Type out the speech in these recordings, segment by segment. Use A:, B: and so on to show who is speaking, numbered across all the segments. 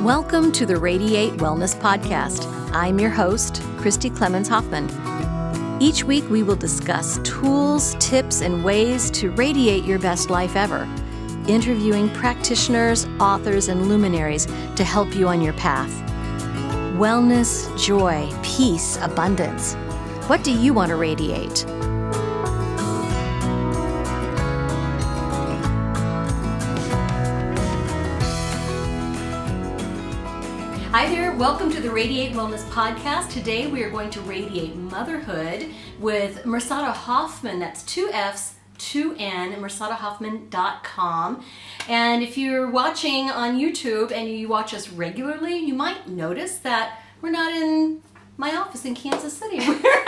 A: Welcome to the Radiate Wellness Podcast. I'm your host, Christy Clemens Hoffmann. Each week we will discuss tools, tips, and ways to radiate your best life ever, interviewing practitioners, authors, and luminaries to help you on your path. Wellness, joy, peace, abundance. What do you want to radiate? Hi there, welcome to the Radiate Wellness Podcast. Today we are going to radiate motherhood with Mirsada Hoffmann. That's 2 F's, 2 N, MirsadaHoffmann.com. And if you're watching on YouTube and you watch us regularly, you might notice that we're not in my office in Kansas City. We're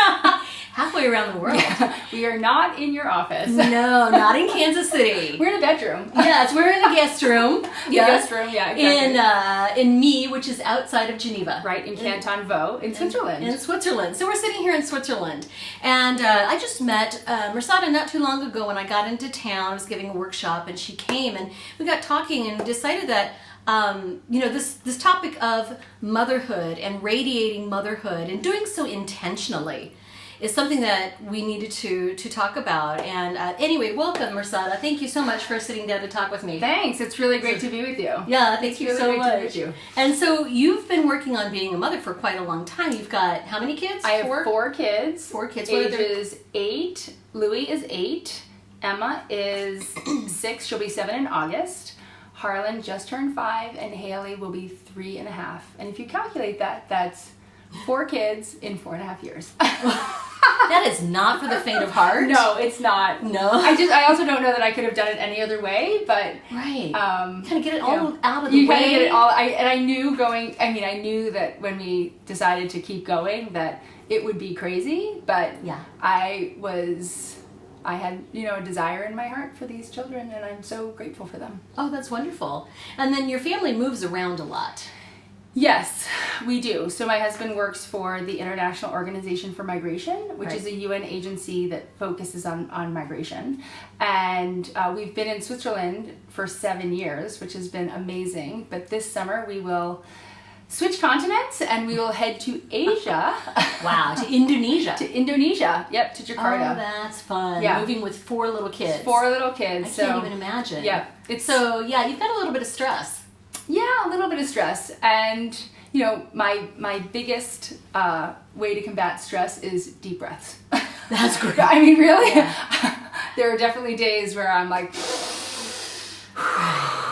A: halfway around the world.
B: Yeah, we are not in your office.
A: No, not in Kansas City.
B: We're in a bedroom.
A: Yes, we're in the guest room.
B: Yes. Guest room, yeah, exactly.
A: In Mies, which is outside of Geneva.
B: Right, in Canton, Vaud, in Switzerland.
A: In Switzerland. So we're sitting here in Switzerland. And I just met Mirsada not too long ago when I got into town. I was giving a workshop and she came and we got talking and decided that this topic of motherhood and radiating motherhood and doing so intentionally is something that we needed to talk about. And anyway, welcome, Mirsada. Thank you so much for sitting down to talk with me.
B: Thanks. It's really great to be with you.
A: Yeah, thank you
B: really
A: so
B: great
A: much.
B: To meet you.
A: And so you've been working on being a mother for quite a long time. You've got how many kids?
B: I have four kids.
A: 4 kids.
B: Ages 8. Louis is 8. Emma is 6. She'll be 7 in August. Harlan just turned 5, and Haley will be 3.5. And if you calculate that, that's 4 kids in 4.5 years.
A: That is not for the faint of heart.
B: No, it's not.
A: No.
B: I also don't know that I could have done it any other way, but
A: right. Kind of get it all out of the way.
B: You kind of get it all. I knew that when we decided to keep going that it would be crazy, but
A: yeah.
B: I had, a desire in my heart for these children, and I'm so grateful for them.
A: Oh, that's wonderful. And then your family moves around a lot.
B: Yes, we do. So my husband works for the International Organization for Migration, which is a UN agency that focuses on migration. And we've been in Switzerland for 7 years, which has been amazing. But this summer we will switch continents and we will head to Asia.
A: Wow, to Indonesia.
B: To Indonesia, yep, to Jakarta.
A: Oh, that's fun.
B: Yeah.
A: Moving with 4 little kids.
B: 4 little kids.
A: I can't even imagine.
B: Yeah.
A: You've got a little bit of stress.
B: Yeah, a little bit of stress. And, my biggest way to combat stress is deep breaths.
A: That's great.
B: I mean, really?
A: Yeah.
B: There are definitely days where I'm like,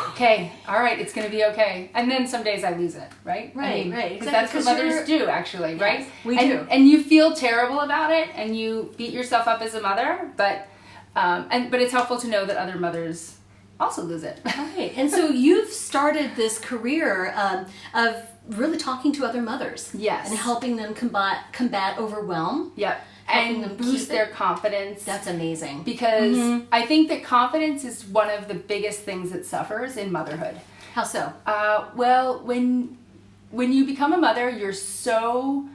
B: okay, all right, it's going to be okay. And then some days I lose it, right?
A: Right.
B: Because that's what mothers do, actually, right?
A: Yes, we do.
B: And you feel terrible about it, and you beat yourself up as a mother, but it's helpful to know that other mothers also lose it.
A: Right. And so you've started this career of really talking to other mothers.
B: Yes.
A: And helping them combat overwhelm.
B: Yep.
A: Helping them
B: And boost their confidence.
A: That's amazing.
B: Because I think that confidence is one of the biggest things that suffers in motherhood.
A: How so?
B: Well, when you become a mother, you're so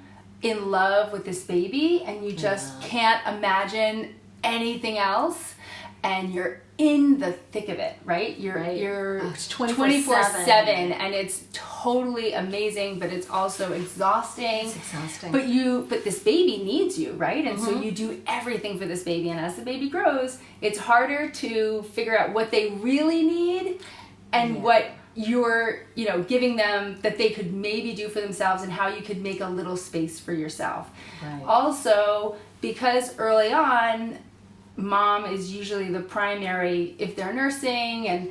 B: in love with this baby and you just can't imagine anything else, and you're in the thick of it, right? You're 24/7, and it's totally amazing, but it's also exhausting.
A: It's exhausting.
B: But this baby needs you, right? And so you do everything for this baby, and as the baby grows, it's harder to figure out what they really need and what you're, giving them that they could maybe do for themselves, and how you could make a little space for yourself.
A: Right.
B: Also, because early on, mom is usually the primary, if they're nursing and,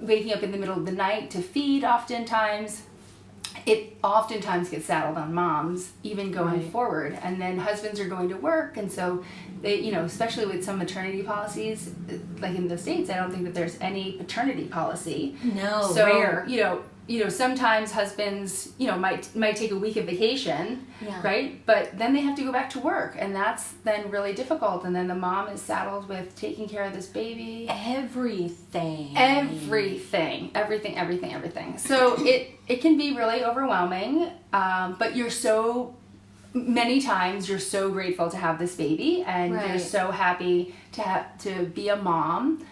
B: waking up in the middle of the night to feed oftentimes, it oftentimes gets saddled on moms, even going forward. And then husbands are going to work, and so they, especially with some maternity policies, like in the States, I don't think that there's any paternity policy.
A: No,
B: so,
A: rare.
B: Sometimes husbands, might take a week of vacation, right? But then they have to go back to work, and that's then really difficult. And then the mom is saddled with taking care of this baby.
A: Everything.
B: So it can be really overwhelming, but many times you're so grateful to have this baby, and you're so happy to be a mom.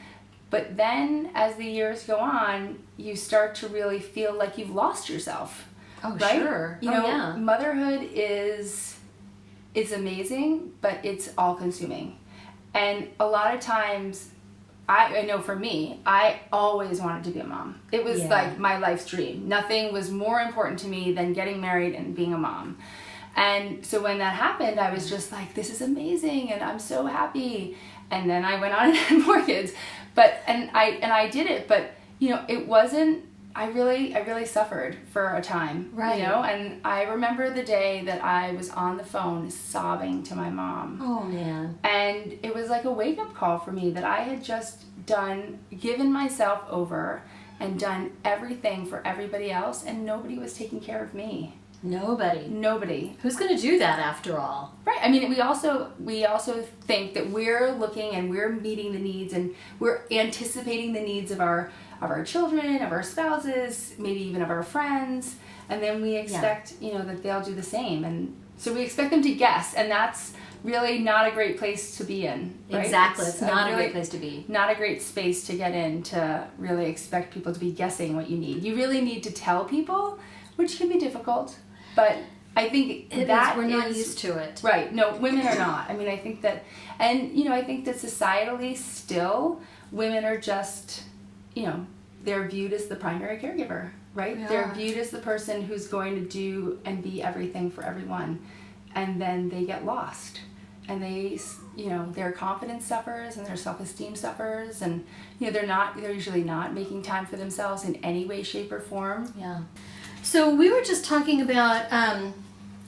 B: But then as the years go on, you start to really feel like you've lost yourself.
A: Oh,
B: right?
A: sure.
B: You know, motherhood it's amazing, but it's all consuming. And a lot of times, I know for me, I always wanted to be a mom. It was like my life's dream. Nothing was more important to me than getting married and being a mom. And so when that happened, I was just like, this is amazing and I'm so happy. And then I went on and had more kids. And I did it, but you know, it wasn't, I really suffered for a time,
A: right.
B: You know, and I remember the day that I was on the phone sobbing to my mom.
A: Oh man.
B: And it was like a wake-up call for me that I had just given myself over and done everything for everybody else, and nobody was taking care of me. Nobody.
A: Who's going to do that after all?
B: Right. I mean, we also think that we're looking and we're meeting the needs and we're anticipating the needs of our children, of our spouses, maybe even of our friends, and then we expect, you know, that they'll do the same, and so we expect them to guess, and that's really not a great place to be in. Right?
A: Exactly. It's not a great place to be.
B: Not a great space to get in, to really expect people to be guessing what you need. You really need to tell people, which can be difficult. But I think we're
A: not used to it.
B: Right. No, women are not. I mean, I think that, and, you know, I think that societally still, women are just, you know, they're viewed as the primary caregiver, right? They're viewed as the person who's going to do and be everything for everyone. And then they get lost. And they, you know, their confidence suffers and their self-esteem suffers. And, you know, they're usually not making time for themselves in any way, shape, or form.
A: Yeah. So we were just talking about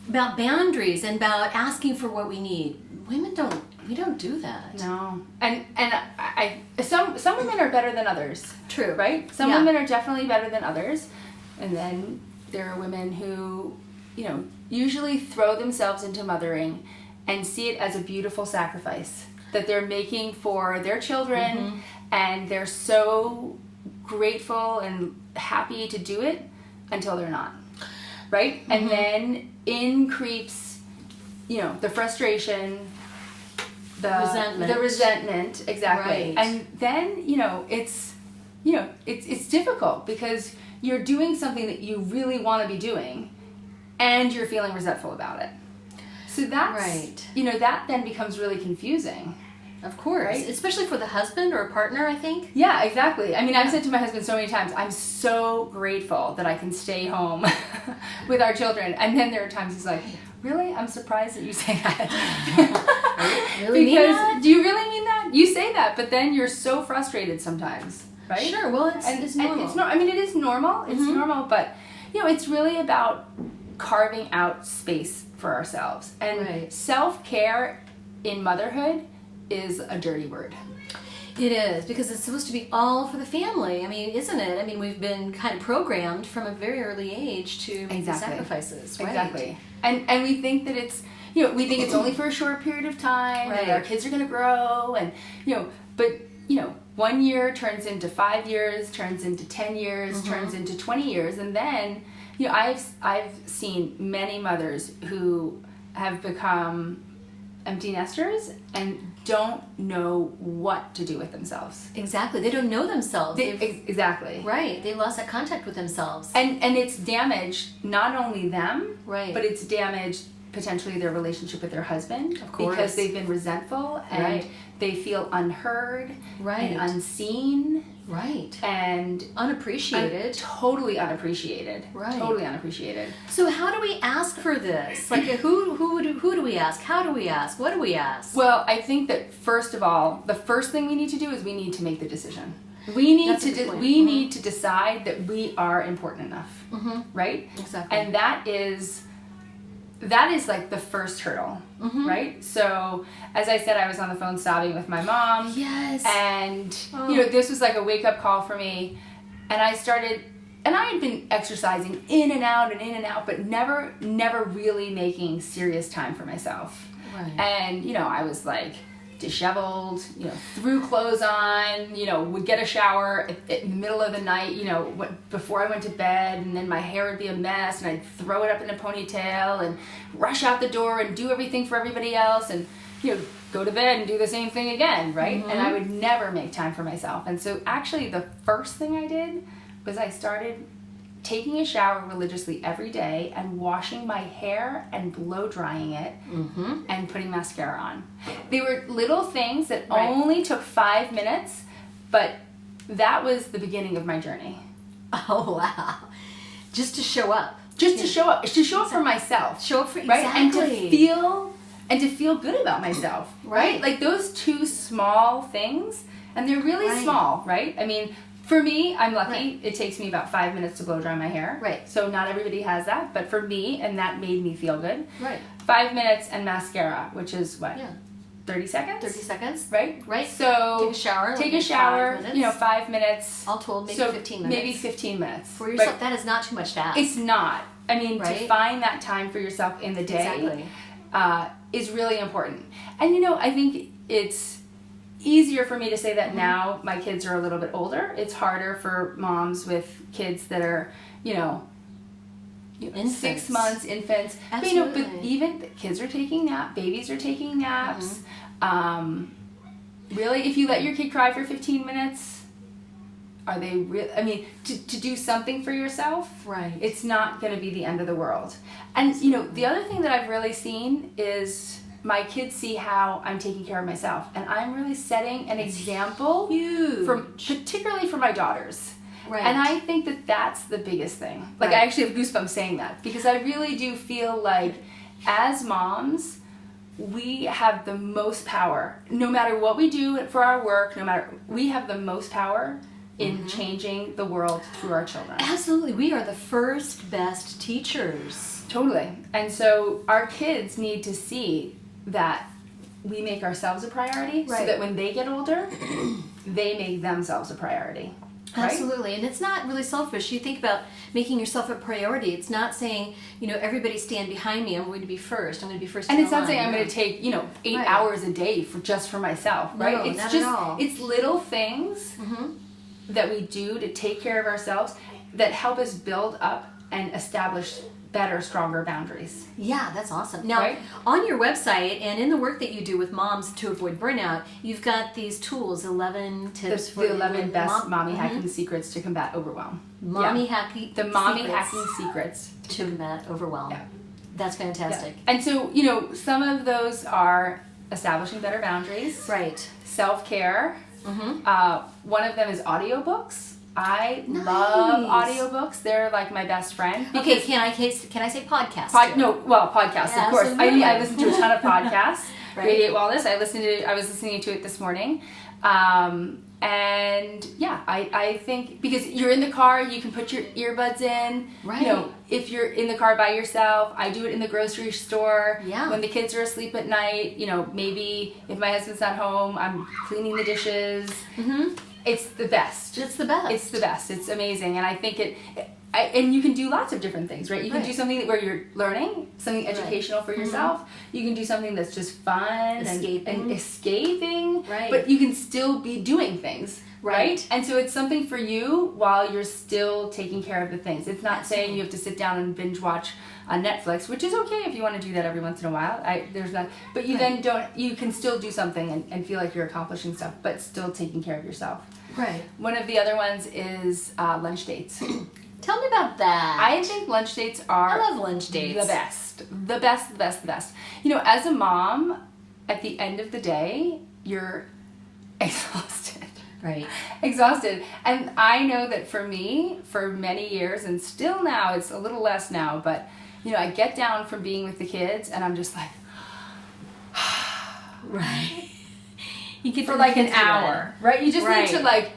A: boundaries and about asking for what we need. Women don't do that.
B: No. And I some women are better than others.
A: True.
B: Right? Some women are definitely better than others. And then there are women who, you know, usually throw themselves into mothering and see it as a beautiful sacrifice that they're making for their children, and they're so grateful and happy to do it until they're not, right? And then in creeps, you know, the frustration, the resentment, exactly.
A: Right.
B: And then, you know, it's difficult because you're doing something that you really want to be doing, and you're feeling resentful about it. So that's, you know, that then becomes really confusing.
A: Of course, right? Especially for the husband or a partner, I think.
B: Yeah, exactly. I mean, I've said to my husband so many times, I'm so grateful that I can stay home with our children. And then there are times he's like, really? I'm surprised that you say that.
A: Really mean that?
B: Do you really mean that? You say that, but then you're so frustrated sometimes, right?
A: Sure, well, it's normal.
B: I mean, it is normal. It's normal, but, you know, it's really about carving out space for ourselves. And self-care in motherhood is a dirty word.
A: It is, because it's supposed to be all for the family. I mean, isn't it? I mean, we've been kind of programmed from a very early age to make these sacrifices, right?
B: Exactly. And we think that it's, you know, we think it's only for a short period of time, and our kids are going to grow, and, you know, but, you know, 1 year turns into 5 years, turns into 10 years, turns into 20 years, and then, you know, I've seen many mothers who have become empty nesters and don't know what to do with themselves.
A: Exactly. They don't know themselves.
B: Exactly.
A: Right. They lost that contact with themselves.
B: And it's damaged not only them, but it's damaged potentially their relationship with their husband.
A: Of course.
B: Because they've been resentful and they feel unheard and unseen.
A: Right.
B: And
A: unappreciated.
B: Totally unappreciated.
A: Right.
B: Totally unappreciated.
A: So how do we ask for this? Like, who do we ask? How do we ask? What do we ask?
B: Well, I think that first of all, the first thing we need to do is we need to make the decision. We need need to decide that we are important enough. Right?
A: Exactly.
B: And that is like the first hurdle, right? So, as I said, I was on the phone sobbing with my mom.
A: Yes.
B: And, you know, this was like a wake-up call for me. And I had been exercising in and out, but never really making serious time for myself.
A: Right.
B: And, you know, I was like disheveled, you know, threw clothes on, you know, would get a shower in the middle of the night, you know, before I went to bed, and then my hair would be a mess, and I'd throw it up in a ponytail and rush out the door and do everything for everybody else. And, go to bed and do the same thing again, right? And I would never make time for myself. And so actually the first thing I did was I started taking a shower religiously every day and washing my hair and blow drying it and putting mascara on. They were little things that only took 5 minutes, but that was the beginning of my journey.
A: Oh, wow. Just to show up.
B: To show up for myself.
A: Show up for,
B: right?
A: exactly.
B: And to feel good about myself, right? Like those two small things, and they're really small, right? I mean, for me, I'm lucky. It takes me about 5 minutes to blow dry my hair.
A: Right.
B: So not everybody has that, but for me, and that made me feel good.
A: Right.
B: 5 minutes and mascara, which is what?
A: Yeah.
B: 30 seconds?
A: 30 seconds.
B: Right?
A: Right.
B: So
A: take a shower.
B: 5 minutes. 5 minutes.
A: All told, maybe 15 minutes.
B: Maybe 15 minutes.
A: For yourself, that is not too much to ask.
B: It's not. I mean, to find that time for yourself in the day is really important. And I think it's easier for me to say that now my kids are a little bit older. It's harder for moms with kids that are, 6 months, infants.
A: Absolutely.
B: But even the kids are taking naps, babies are taking naps. Really, if you let your kid cry for 15 minutes, are they real? I mean, to do something for yourself, it's not going to be the end of the world. And, the other thing that I've really seen is my kids see how I'm taking care of myself. And I'm really setting an example, particularly for my daughters. Right. And I think that that's the biggest thing. Like, I actually have goosebumps saying that, because I really do feel like as moms, we have the most power. No matter what we do for our work, we have the most power in changing the world through our children.
A: Absolutely. We are the first best teachers.
B: Totally. And so our kids need to see that we make ourselves a priority so that when they get older, they make themselves a priority. Right?
A: Absolutely. And it's not really selfish. You think about making yourself a priority. It's not saying, everybody stand behind me. I'm going to be first. I'm going to be first.
B: And it's not saying I'm going to take, 8 hours a day just for myself, right?
A: No,
B: it's
A: not
B: just,
A: at all.
B: It's little things that we do to take care of ourselves that help us build up and establish better, stronger boundaries.
A: Yeah, that's awesome. Now, on your website and in the work that you do with moms to avoid burnout, you've got these tools, 11 tips
B: for the 11 best mommy hacking secrets to combat overwhelm.
A: Mommy hacking
B: secrets
A: to combat overwhelm. Yeah. That's fantastic.
B: Yeah. And so, some of those are establishing better boundaries.
A: Right.
B: Self-care. One of them is audiobooks. I love audiobooks. They're like my best friend.
A: Okay, can I say podcasts?
B: Podcasts, of course. I listen to a ton of podcasts.
A: Radiate
B: Wellness. I was listening to it this morning. And yeah, I think because you're in the car, you can put your earbuds in.
A: Right.
B: If you're in the car by yourself, I do it in the grocery store.
A: Yeah.
B: When the kids are asleep at night, maybe if my husband's not home, I'm cleaning the dishes. It's the best.
A: It's the best.
B: It's the best. It's amazing. And I think and you can do lots of different things, right? You can do something where you're learning, something educational for yourself. You can do something that's just fun and escaping.
A: Right.
B: But you can still be doing things, right? And so it's something for you while you're still taking care of the things. It's not saying you have to sit down and binge watch on Netflix, which is okay if you want to do that every once in a while. But you then you can still do something and feel like you're accomplishing stuff, but still taking care of yourself.
A: Right.
B: One of the other ones is lunch dates.
A: Tell me about that.
B: I think lunch dates are
A: I love lunch dates.
B: The best. As a mom, at the end of the day, you're exhausted.
A: Right.
B: Exhausted. And I know that for me, for many years, and still now, it's a little less now, but, I get down from being with the kids, and I'm just like,
A: right.
B: You get for like an hour, right? You just need to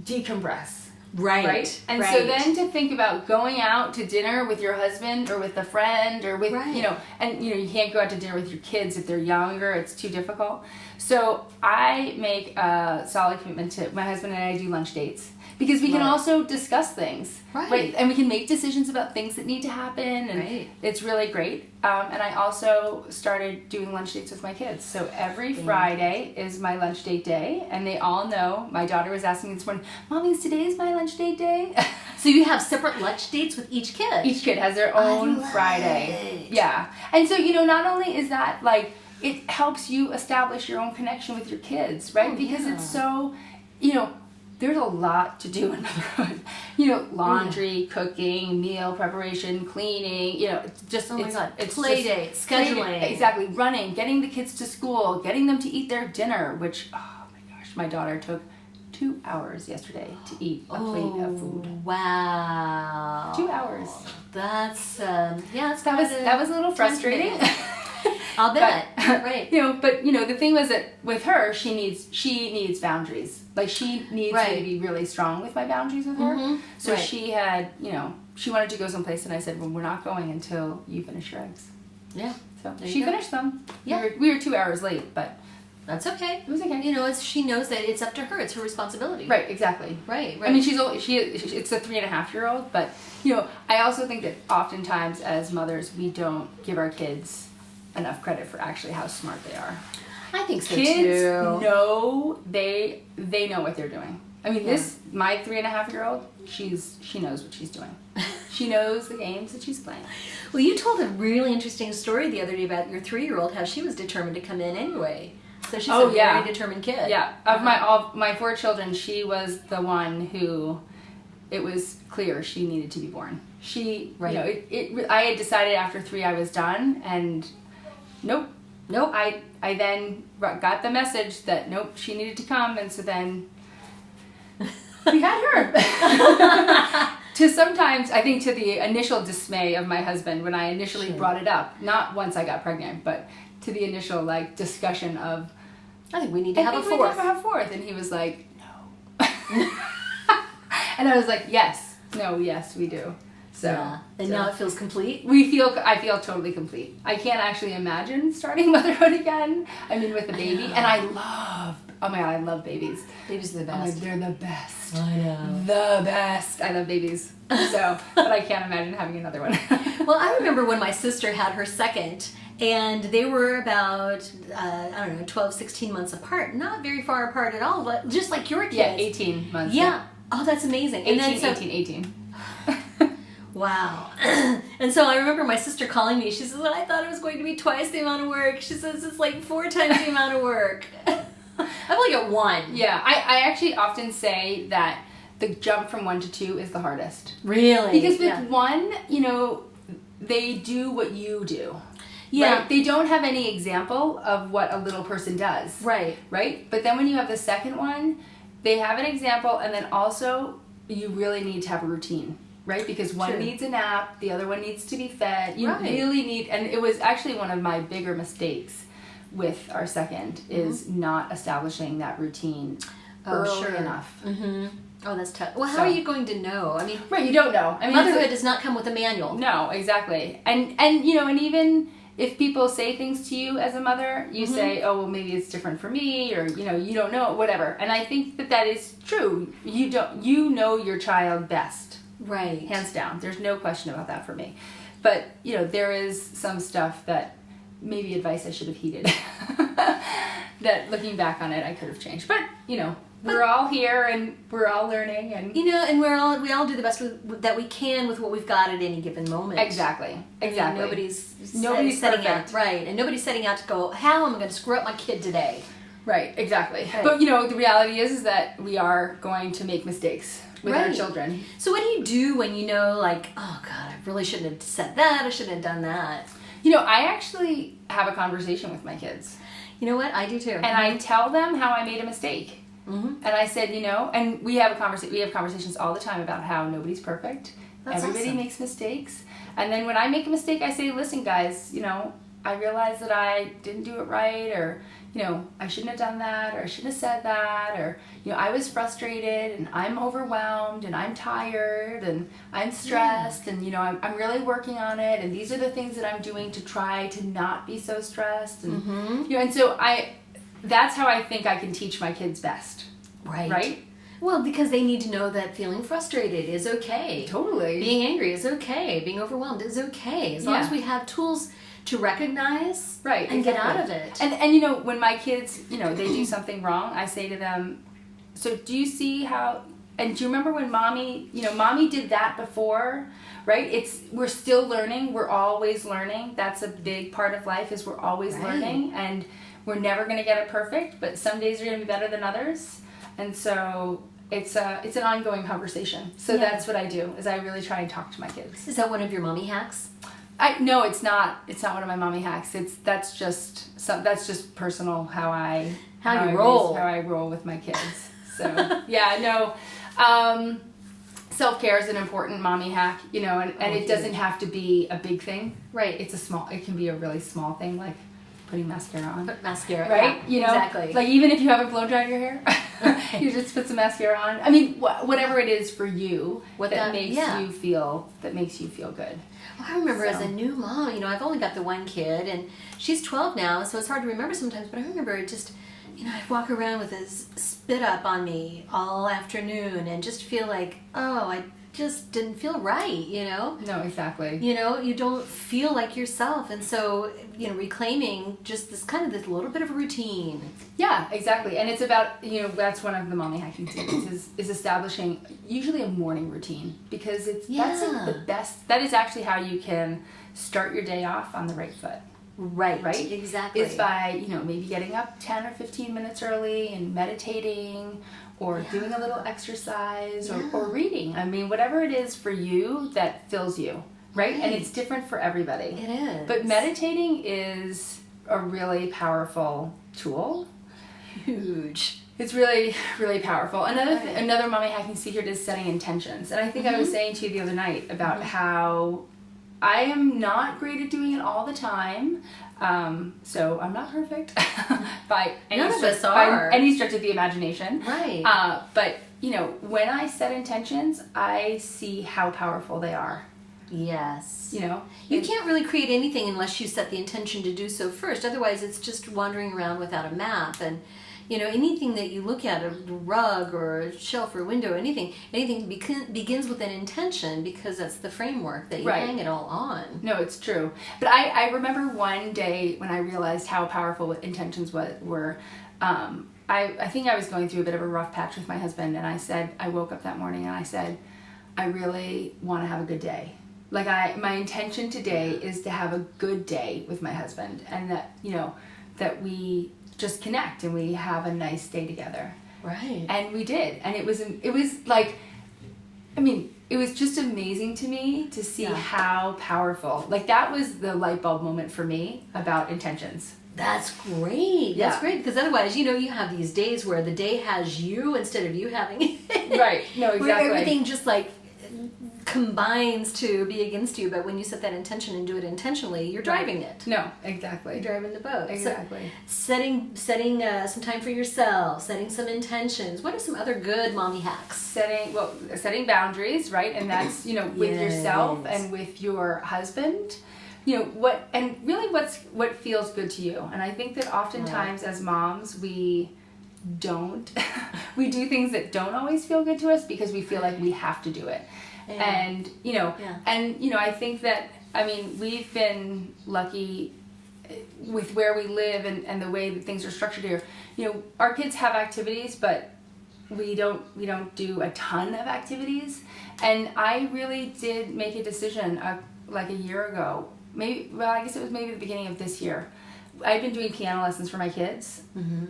B: decompress.
A: Right.
B: And so then to think about going out to dinner with your husband or with a friend or with, you can't go out to dinner with your kids if they're younger. It's too difficult. So I make a solid commitment to my husband and I do lunch dates because we can also discuss things. Right. And we can make decisions about things that need to happen. And it's really great. And I also started doing lunch dates with my kids. So every Friday is my lunch date day. And they all know. My daughter was asking me this morning, Mommy, today is my lunch date day?
A: So you have separate lunch dates with each kid?
B: Each kid has their own Friday. Yeah. And so, not only is that it helps you establish your own connection with your kids, right? Because it's so, there's a lot to do in motherhood. Laundry, cooking, meal preparation, cleaning, just
A: it's play dates, scheduling.
B: Exactly, running, getting the kids to school, getting them to eat their dinner, which, oh my gosh, my daughter took 2 hours yesterday to eat a plate of food.
A: Wow.
B: 2 hours.
A: That's
B: that was a little frustrating.
A: I'll bet. Right.
B: But the thing was that with her, she needs boundaries. Like, she needs me to be really strong with my boundaries with her.
A: Mm-hmm.
B: So she had, she wanted to go someplace, and I said, well, we're not going until you finish your eggs.
A: Yeah.
B: So she finished them.
A: Yeah.
B: We were 2 hours late, but
A: that's okay.
B: It was okay.
A: She knows that it's up to her. It's her responsibility.
B: Right. Exactly.
A: Right.
B: I mean, it's a 3.5-year-old, but I also think that oftentimes as mothers, we don't give our kids enough credit for actually how smart they are.
A: I think so
B: Kids
A: too.
B: know they know what they're doing. I mean, my 3.5-year-old, she knows what she's doing. She knows the games that she's playing.
A: Well, you told a really interesting story the other day about your 3-year-old, how she was determined to come in anyway. So she's a very determined kid.
B: Yeah, of my 4 children, she was the one who it was clear she needed to be born. She, I had decided after 3 I was done, and nope. I then got the message that nope, she needed to come, and so then we had her. I think to the initial dismay of my husband when I initially brought it up, not once I got pregnant, but to the initial discussion of,
A: I think we need to have a fourth.
B: And he was like, no. And I was like, yes, we do. So,
A: now it feels complete.
B: I feel totally complete. I can't actually imagine starting motherhood again. I mean, with a baby, and I love babies.
A: Babies are the best.
B: They're the best.
A: I know.
B: The best. I love babies. So, but I can't imagine having another one.
A: Well, I remember when my sister had her second, and they were about, 12, 16 months apart. Not very far apart at all, but just like your kids.
B: Yeah, 18 months.
A: Yeah. Oh, that's amazing.
B: 18.
A: Wow. And so I remember my sister calling me. She says, I thought it was going to be twice the amount of work. She says, it's like 4 times the amount of work. I've only got 1.
B: Yeah, I actually often say that the jump from 1 to 2 is the hardest.
A: Really?
B: Because with 1, they do what you do.
A: Yeah.
B: Right? They don't have any example of what a little person does.
A: Right.
B: Right? But then when you have the second one, they have an example, and then also you really need to have a routine. Right? Because one needs a nap, the other one needs to be fed. You really need, and it was actually one of my bigger mistakes with our second, is not establishing that routine early enough.
A: Mm-hmm. Oh, that's tough. Well, how are you going to know? I mean,
B: you don't know. I mean,
A: motherhood does not come with a manual.
B: No, exactly. And and even if people say things to you as a mother, you say, oh, well, maybe it's different for me, or you don't know, whatever. And I think that is true. You know your child best.
A: Right.
B: Hands down. There's no question about that for me. But, there is some stuff that maybe advice I should have heeded. That looking back on it, I could have changed. But, we're all here and we're all learning, and
A: and we all do the best that we can with what we've got at any given moment.
B: Exactly.
A: I mean, nobody's setting out, right, and nobody's setting out to go, how am I going to screw up my kid today?
B: Right, exactly.
A: Right.
B: But the reality is that we are going to make mistakes with our children.
A: So what do you do when oh God, I really shouldn't have said that, I shouldn't have done that?
B: I actually have a conversation with my kids.
A: You know what? I do too.
B: And I tell them how I made a mistake.
A: Mm-hmm.
B: And I said, and we have conversations all the time about how nobody's perfect. Everybody makes mistakes. And then when I make a mistake, I say, listen, guys, I realize that I didn't do it right, or, I shouldn't have done that, or I shouldn't have said that, or, I was frustrated, and I'm overwhelmed, and I'm tired, and I'm stressed, and, I'm really working on it, and these are the things that I'm doing to try to not be so stressed, and, and so that's how I think I can teach my kids best.
A: Right.
B: Right?
A: Well, because they need to know that feeling frustrated is okay.
B: Totally.
A: Being angry is okay. Being overwhelmed is okay. As long as we have tools to recognize and get out of it.
B: And when my kids, they do something wrong, I say to them, so do you see how And do you remember when mommy did that before, right? We're still learning. We're always learning. That's a big part of life, is we're always learning, and we're never going to get it perfect, but some days are going to be better than others. And so it's an ongoing conversation. So that's what I do, is I really try and talk to my kids.
A: Is that one of your mommy hacks?
B: No, it's not. It's not one of my mommy hacks. That's just personal how I roll with my kids. So self-care is an important mommy hack, and it doesn't have to be a big thing.
A: Right.
B: It can be a really small thing, like putting mascara on.
A: Put mascara,
B: right?
A: Yeah, exactly.
B: Like even if you haven't blow dried your hair, you just put some mascara on. I mean, whatever it is for you that makes you feel good.
A: Well, I remember as a new mom, I've only got the one kid, and she's 12 now, so it's hard to remember sometimes, but I remember it just, I'd walk around with this spit up on me all afternoon and just feel like, I just didn't feel right,
B: No, exactly.
A: You don't feel like yourself, and so, reclaiming just this little bit of a routine.
B: Yeah, exactly. And it's about, that's one of the mommy hacking tips is establishing usually a morning routine, because that's like the best. That is actually how you can start your day off on the right foot.
A: Right. Exactly.
B: It's by, maybe getting up 10 or 15 minutes early and meditating, or doing a little exercise, or reading. I mean, whatever it is for you that fills you, right? And it's different for everybody.
A: It is.
B: But meditating is a really powerful tool.
A: Huge.
B: It's really, really powerful. Another mommy hacking secret is setting intentions. And I think I was saying to you the other night about how I am not great at doing it all the time. So I'm not perfect by any stretch of the imagination.
A: Right.
B: But when I set intentions, I see how powerful they are.
A: Yes.
B: You
A: can't really create anything unless you set the intention to do so first. Otherwise, it's just wandering around without a map. And anything that you look at, a rug or a shelf or a window, anything begins with an intention, because that's the framework that you hang it all on.
B: No, it's true. But I remember one day when I realized how powerful intentions were. I think I was going through a bit of a rough patch with my husband, and I woke up that morning and I said, I really want to have a good day. Like my intention today is to have a good day with my husband, and that we just connect and we have a nice day together.
A: Right.
B: And we did. And it was like, it was just amazing to me to see how powerful, like that was the light bulb moment for me about intentions.
A: That's great.
B: Yeah.
A: That's great, because otherwise, you have these days where the day has you instead of you having it.
B: Right. No, exactly.
A: Where everything just like combines to be against you, but when you set that intention and do it intentionally, you're driving it.
B: No, exactly.
A: You're driving the boat.
B: Exactly.
A: So, setting some time for yourself, setting some intentions. What are some other good mommy hacks?
B: Setting boundaries, right? And that's, with yourself and with your husband. What feels good to you. And I think that oftentimes as moms, we do things that don't always feel good to us because we feel like we have to do it. Yeah. And I think that, we've been lucky with where we live and the way that things are structured here. Our kids have activities, but we don't do a ton of activities. And I really did make a decision like a year ago. I guess it was maybe the beginning of this year. I'd been doing piano lessons for my kids,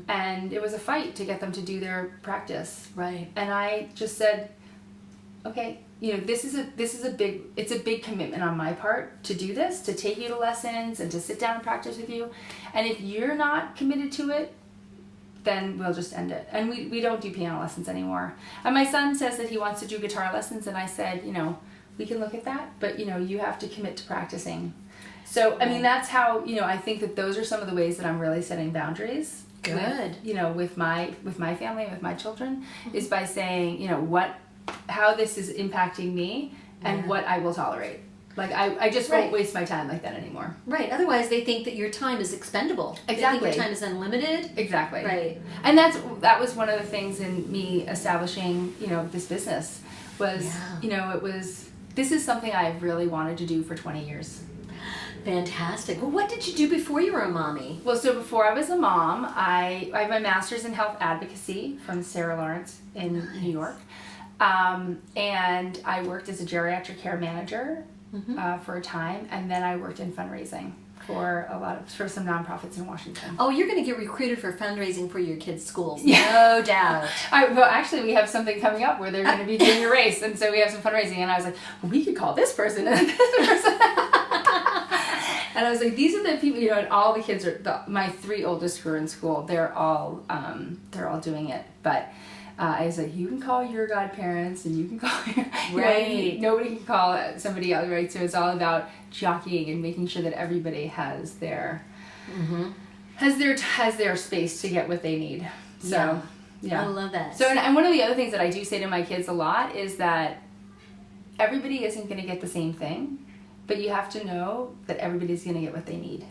B: and it was a fight to get them to do their practice.
A: Right.
B: And I just said, okay, this is a big commitment on my part to do this, to take you to lessons and to sit down and practice with you. And if you're not committed to it, then we'll just end it. And we don't do piano lessons anymore. And my son says that he wants to do guitar lessons, and I said, we can look at that, but you have to commit to practicing. So, that's how, I think that those are some of the ways that I'm really setting boundaries.
A: Good.
B: With my family and with my children, is by saying, how this is impacting me and what I will tolerate. Like, I just won't waste my time like that anymore.
A: Right. Otherwise, they think that your time is expendable.
B: Exactly.
A: They think your time is unlimited.
B: Exactly.
A: Right.
B: And that was one of the things in me establishing, this business was, this is something I've really wanted to do for 20 years.
A: Fantastic. Well, what did you do before you were a mommy?
B: Well, so before I was a mom, I have my master's in health advocacy from Sarah Lawrence in New York. And I worked as a geriatric care manager for a time, and then I worked in fundraising for some nonprofits in Washington.
A: Oh, you're going to get recruited for fundraising for your kids' schools. No doubt.
B: Well, actually, we have something coming up where they're going to be doing a race, and so we have some fundraising, and I was like, well, we could call this person and this person. And I was like, these are the people, and all the kids my 3 oldest who are in school, they're all doing it. But I was like, you can call your godparents, and you can call your...
A: Right.
B: Nobody can call somebody else, right? So it's all about jockeying and making sure that everybody has their has their space to get what they need. So, yeah.
A: I love that.
B: So, and one of the other things that I do say to my kids a lot is that everybody isn't going to get the same thing, but you have to know that everybody's going to get what they need.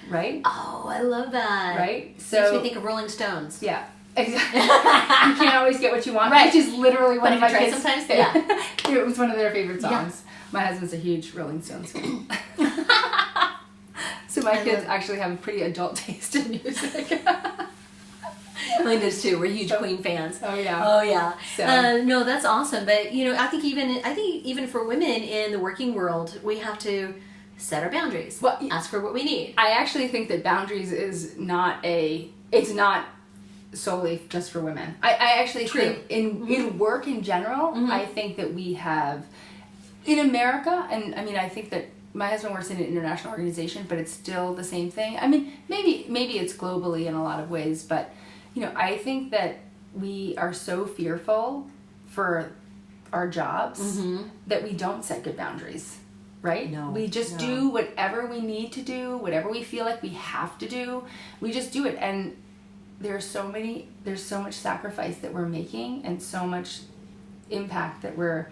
B: Right?
A: Oh, I love that.
B: Right?
A: So makes me think of Rolling Stones.
B: Yeah. Exactly. You can't always get what you want, right? Which is literally one of my kids.
A: Sometimes, yeah.
B: It was one of their favorite songs.
A: Yeah.
B: My husband's a huge Rolling Stones fan. So my kids actually have a pretty adult taste in music.
A: Mine does too. We're huge Queen fans.
B: Oh yeah.
A: Oh yeah.
B: So.
A: No, that's awesome. But I think even for women in the working world, we have to set our boundaries.
B: Well,
A: ask for what we need.
B: I actually think that boundaries is not solely just for women. I actually think in work in general, I think that we have in America, and I mean I think that my husband works in an international organization, but it's still the same thing. I mean maybe it's globally in a lot of ways, but I think that we are so fearful for our jobs that we don't set good boundaries. Right?
A: No.
B: We just do whatever we need to do, whatever we feel like we have to do. We just do it, and there's so much sacrifice that we're making, and so much impact that we're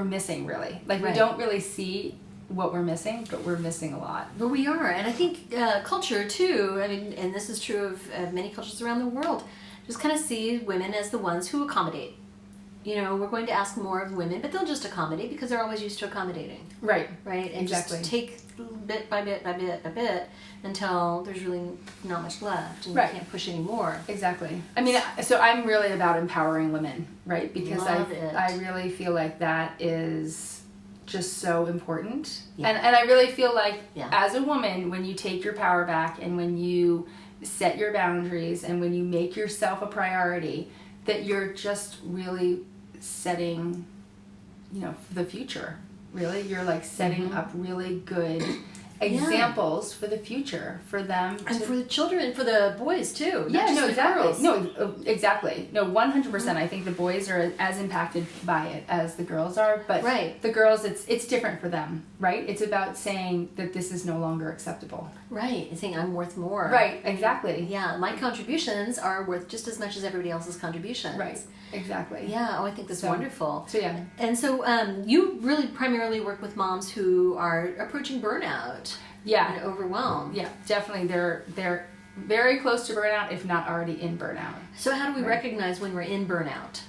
B: missing, really. Like, we don't really see what we're missing, but we're missing a lot.
A: But we are, and I think culture too, I mean, and this is true of many cultures around the world, just kind of see women as the ones who accommodate. We're going to ask more of women, but they'll just accommodate because they're always used to accommodating.
B: Right.
A: Right? And
B: exactly.
A: Just take bit by bit by bit by bit until there's really not much left and you can't push anymore.
B: Exactly. I mean, so I'm really about empowering women, right? Because I really feel like that is just so important. Yeah. And I really feel like as a woman, when you take your power back and when you set your boundaries and when you make yourself a priority, that you're just really setting, for the future. Really, you're like setting up really good examples for the future for them
A: and for the children and for the boys too.
B: Exactly. No, exactly. No, 100%. I think the boys are as impacted by it as the girls are, but the girls, it's different for them, right? It's about saying that this is no longer acceptable.
A: Right. And saying I'm worth more.
B: Right. Exactly.
A: Yeah. My contributions are worth just as much as everybody else's contributions.
B: Right. Exactly.
A: Yeah. Oh, I think that's wonderful.
B: So yeah.
A: And so you really primarily work with moms who are approaching burnout.
B: Yeah.
A: And overwhelmed.
B: Yeah, definitely. They're very close to burnout, if not already in burnout.
A: So how do we recognize when we're in burnout?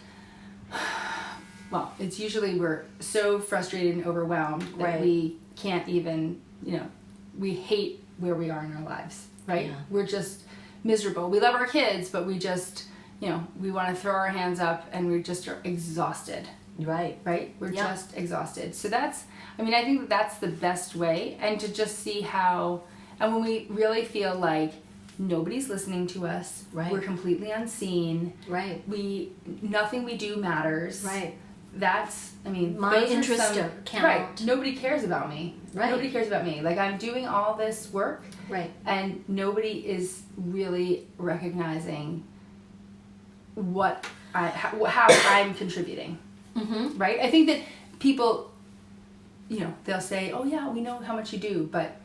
B: Well, it's usually we're so frustrated and overwhelmed that we can't even, we hate where we are in our lives, right? Yeah. We're just miserable. We love our kids, but we just, we want to throw our hands up and we just are exhausted.
A: Right.
B: Right? We're just exhausted. So I think that's the best way, and to just see how, and when we really feel like nobody's listening to us, we're completely unseen, nothing we do matters, that's,
A: my interests don't count.
B: Right. Nobody cares about me. Right. Nobody cares about me. Like, I'm doing all this work, and nobody is really recognizing how I'm contributing. Mm-hmm. Right? I think that people, they'll say, oh yeah, we know how much you do, but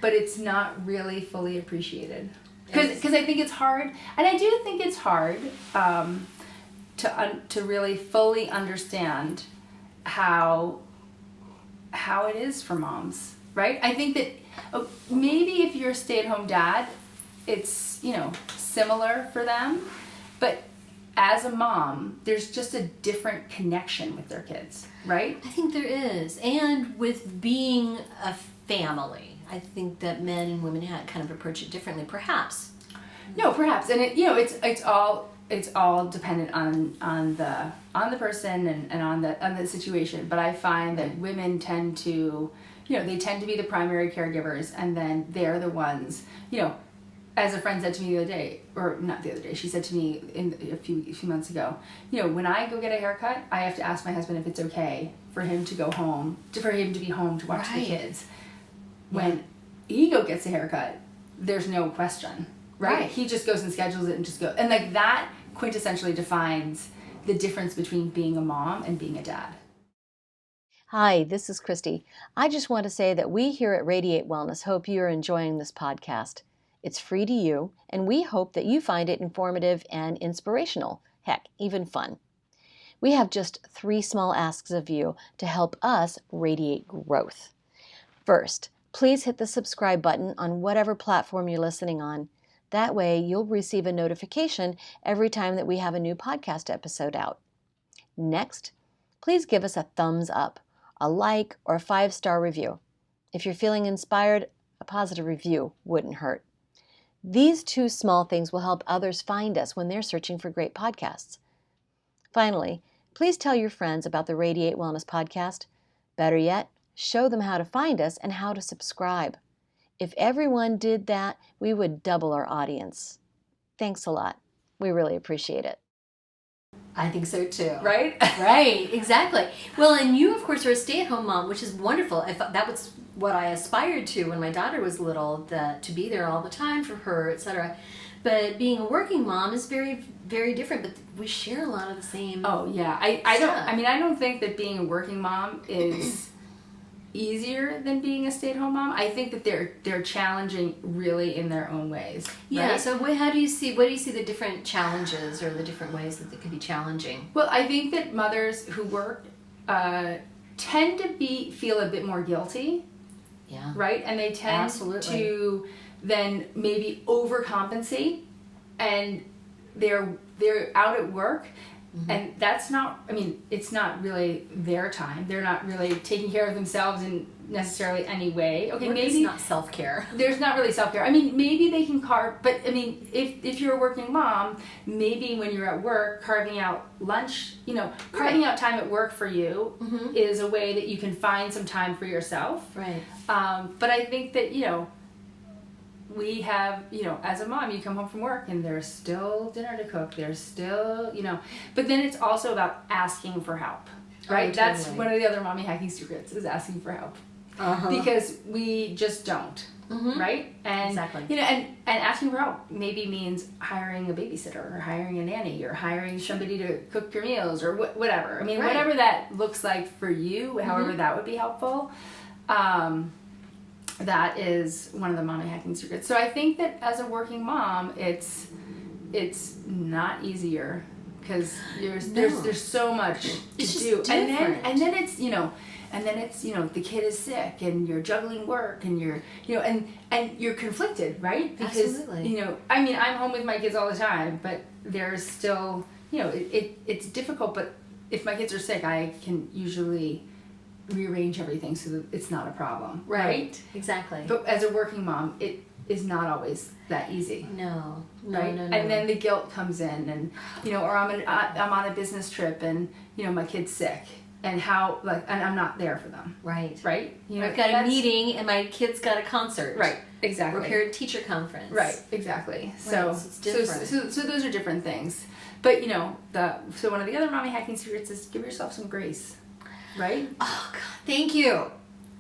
B: it's not really fully appreciated. Because I think it's hard, and I do think it's hard to really fully understand how it is for moms, right? I think that maybe if you're a stay-at-home dad, it's, similar for them, but as a mom, there's just a different connection with their kids, right?
A: I think there is. And with being a family, I think that men and women had kind of approach it differently, perhaps.
B: No, perhaps. And it's all it's all dependent on the person and on the situation. But I find that women tend to, they tend to be the primary caregivers, and then they're the ones, as a friend said to me the other day, or not the other day, she said to me a few months ago, when I go get a haircut, I have to ask my husband if it's okay for him to go home, for him to be home to watch the kids. When Ego gets a haircut, there's no question, right? He just goes and schedules it and just goes. And like that quintessentially defines the difference between being a mom and being a dad.
C: Hi, this is Christy. I just want to say that we here at Radiate Wellness hope you're enjoying this podcast. It's free to you, and we hope that you find it informative and inspirational. Heck, even fun. We have just 3 small asks of you to help us radiate growth. First, please hit the subscribe button on whatever platform you're listening on. That way, you'll receive a notification every time that we have a new podcast episode out. Next, please give us a thumbs up, a like, or a 5-star review. If you're feeling inspired, a positive review wouldn't hurt. These 2 small things will help others find us when they're searching for great podcasts. Finally, please tell your friends about the Radiate Wellness podcast. Better yet, show them how to find us and how to subscribe. If everyone did that, we would double our audience. Thanks a lot. We really appreciate it.
A: I think so too.
B: Right?
A: Right, exactly. Well, and you, of course, are a stay-at-home mom, which is wonderful. That was what I aspired to when my daughter was little, to be there all the time for her, etc. But being a working mom is very, very different, but we share a lot of the same.
B: Oh, yeah. I don't think that being a working mom is easier than being a stay-at-home mom. I think that they're challenging really in their own ways.
A: Yeah.
B: Right?
A: So what do you see the different challenges or the different ways that it could be challenging?
B: Well, I think that mothers who work tend to feel a bit more guilty.
A: Yeah.
B: Right? And they tend to then maybe overcompensate, and they're out at work. Mm-hmm. And that's not, it's not really their time. They're not really taking care of themselves in necessarily any way. Okay, maybe
A: it's not self-care.
B: There's not really self-care. Maybe they can carve, but if you're a working mom, maybe when you're at work, carving out lunch, carving out time at work for you is a way that you can find some time for yourself.
A: Right.
B: But I think that, we have, as a mom, you come home from work and there's still dinner to cook. There's still, but then it's also about asking for help, right?
A: Oh,
B: That's
A: totally.
B: one of the other mommy hacking secrets, is asking for help. Because we just don't, right? And,
A: exactly.
B: And asking for help maybe means hiring a babysitter or hiring a nanny or hiring somebody to cook your meals or whatever. Whatever that looks like for you, however that would be helpful. That is one of the mommy hacking secrets. So I think that as a working mom, it's not easier because there's so much to do. And then it's the kid is sick and you're juggling work and you're and you're conflicted, right? Because
A: absolutely.
B: I'm home with my kids all the time, but there's still it's difficult. But if my kids are sick, I can usually rearrange everything so that it's not a problem. Right?
A: Exactly.
B: But as a working mom, it is not always that easy.
A: No.
B: Right? No. And then the guilt comes in, and or I'm on a business trip, and my kid's sick, and and I'm not there for them.
A: Right.
B: I've
A: got a meeting, and my kid's got a concert.
B: Right. Exactly.
A: Or parent-teacher conference.
B: Right. Exactly.
A: So it's different.
B: So those are different things. But so one of the other mommy hacking secrets is give yourself some grace. Right?
A: Oh, God. Thank you.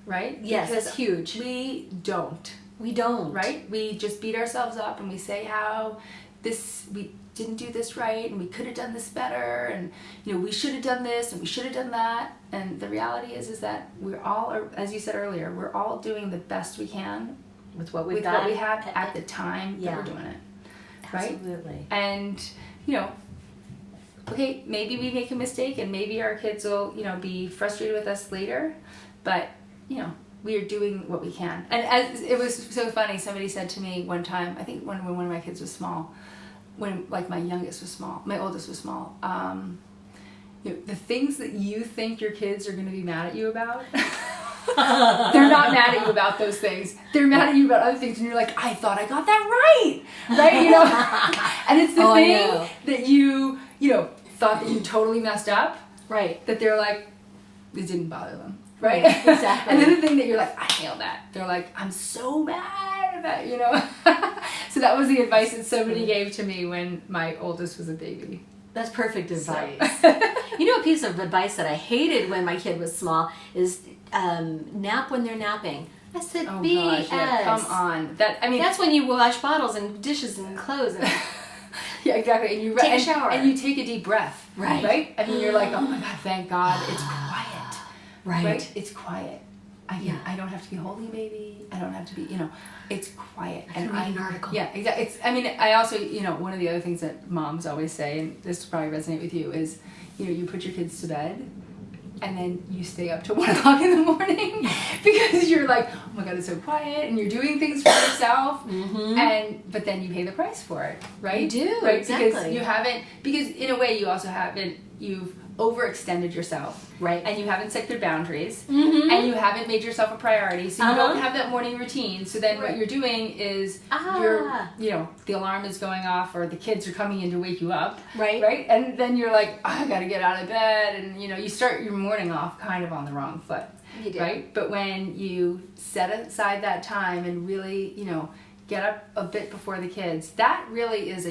B: Right?
A: Yes,
B: because
A: that's huge.
B: We don't. Right? We just beat ourselves up and we say how we didn't do this right and we could have done this better and, we should have done this and we should have done that. And the reality is that we're all, as you said earlier, we're all doing the best we can
A: with what we
B: have at the time that we're doing it. Right?
A: Absolutely.
B: And, okay, maybe we make a mistake and maybe our kids will, be frustrated with us later, but, we are doing what we can. And as it was so funny, somebody said to me one time, I think when one of my kids was small, when my youngest was small, my oldest was small, the things that you think your kids are going to be mad at you about They're not mad at you about those things. They're mad at you about other things, and you're like, I thought I got that right, And it's the thing that you thought that you totally messed up,
A: right?
B: That they're like, it didn't bother them, right?
A: Exactly.
B: And then the thing that you're like, I nailed that. They're like, I'm so mad at that, So that was the advice that somebody gave to me when my oldest was a baby.
A: That's perfect advice. A piece of advice that I hated when my kid was small is nap when they're napping. I said,
B: oh
A: BS.
B: gosh, yeah, come on.
A: That's when you wash bottles and dishes and clothes. And
B: yeah, exactly. And you
A: take a shower.
B: And you take a deep breath.
A: Right.
B: I mean, you're like, oh my God, thank God, it's quiet.
A: Right.
B: It's quiet. I don't have to be holding a baby. I don't have to be, it's quiet.
A: I can read an article.
B: Yeah, exactly. I also, one of the other things that moms always say, and this will probably resonate with you, is, you put your kids to bed and then you stay up till 1 o'clock in the morning because you're like, oh my God, it's so quiet, and you're doing things for yourself, but then you pay the price for it, right?
A: You do,
B: right?
A: exactly.
B: Because in a way you also you've overextended yourself,
A: right?
B: And you haven't set good boundaries, and you haven't made yourself a priority, so you don't have that morning routine. So then what you're doing is the alarm is going off, or the kids are coming in to wake you up, right? And then you're like, I gotta get out of bed, and you start your morning off kind of on the wrong foot, right? But when you set aside that time and really, get up a bit before the kids, that really is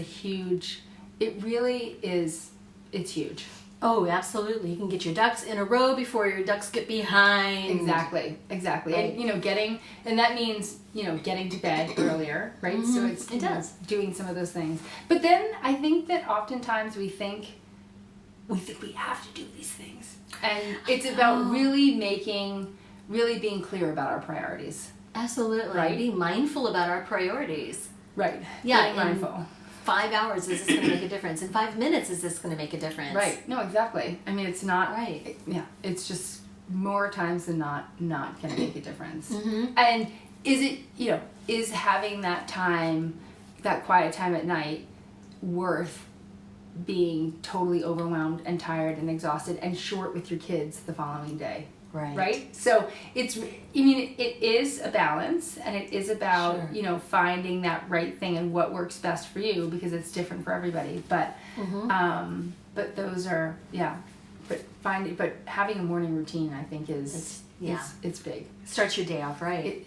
B: it's huge.
A: Oh, absolutely. You can get your ducks in a row before your ducks get behind.
B: Exactly.
A: Right.
B: And and that means, getting to bed earlier, right? So it
A: does.
B: Doing some of those things. But then I think that oftentimes we think we have to do these things. And it's about really being clear about our priorities.
A: Absolutely.
B: Right?
A: Being mindful about our priorities.
B: Right.
A: Yeah.
B: Being mindful.
A: 5 hours, is this going to make a difference? In 5 minutes, is this going to make a difference?
B: Right. No, exactly. I mean, it's not.
A: Right.
B: It's just more times than not going to make a difference.
A: Mm-hmm.
B: And is having that time, that quiet time at night, worth being totally overwhelmed and tired and exhausted and short with your kids the following day? Right? So it is a balance, and it is about, finding that right thing and what works best for you, because it's different for everybody. But, but those are, but having a morning routine, I think it's big.
A: Starts your day off right.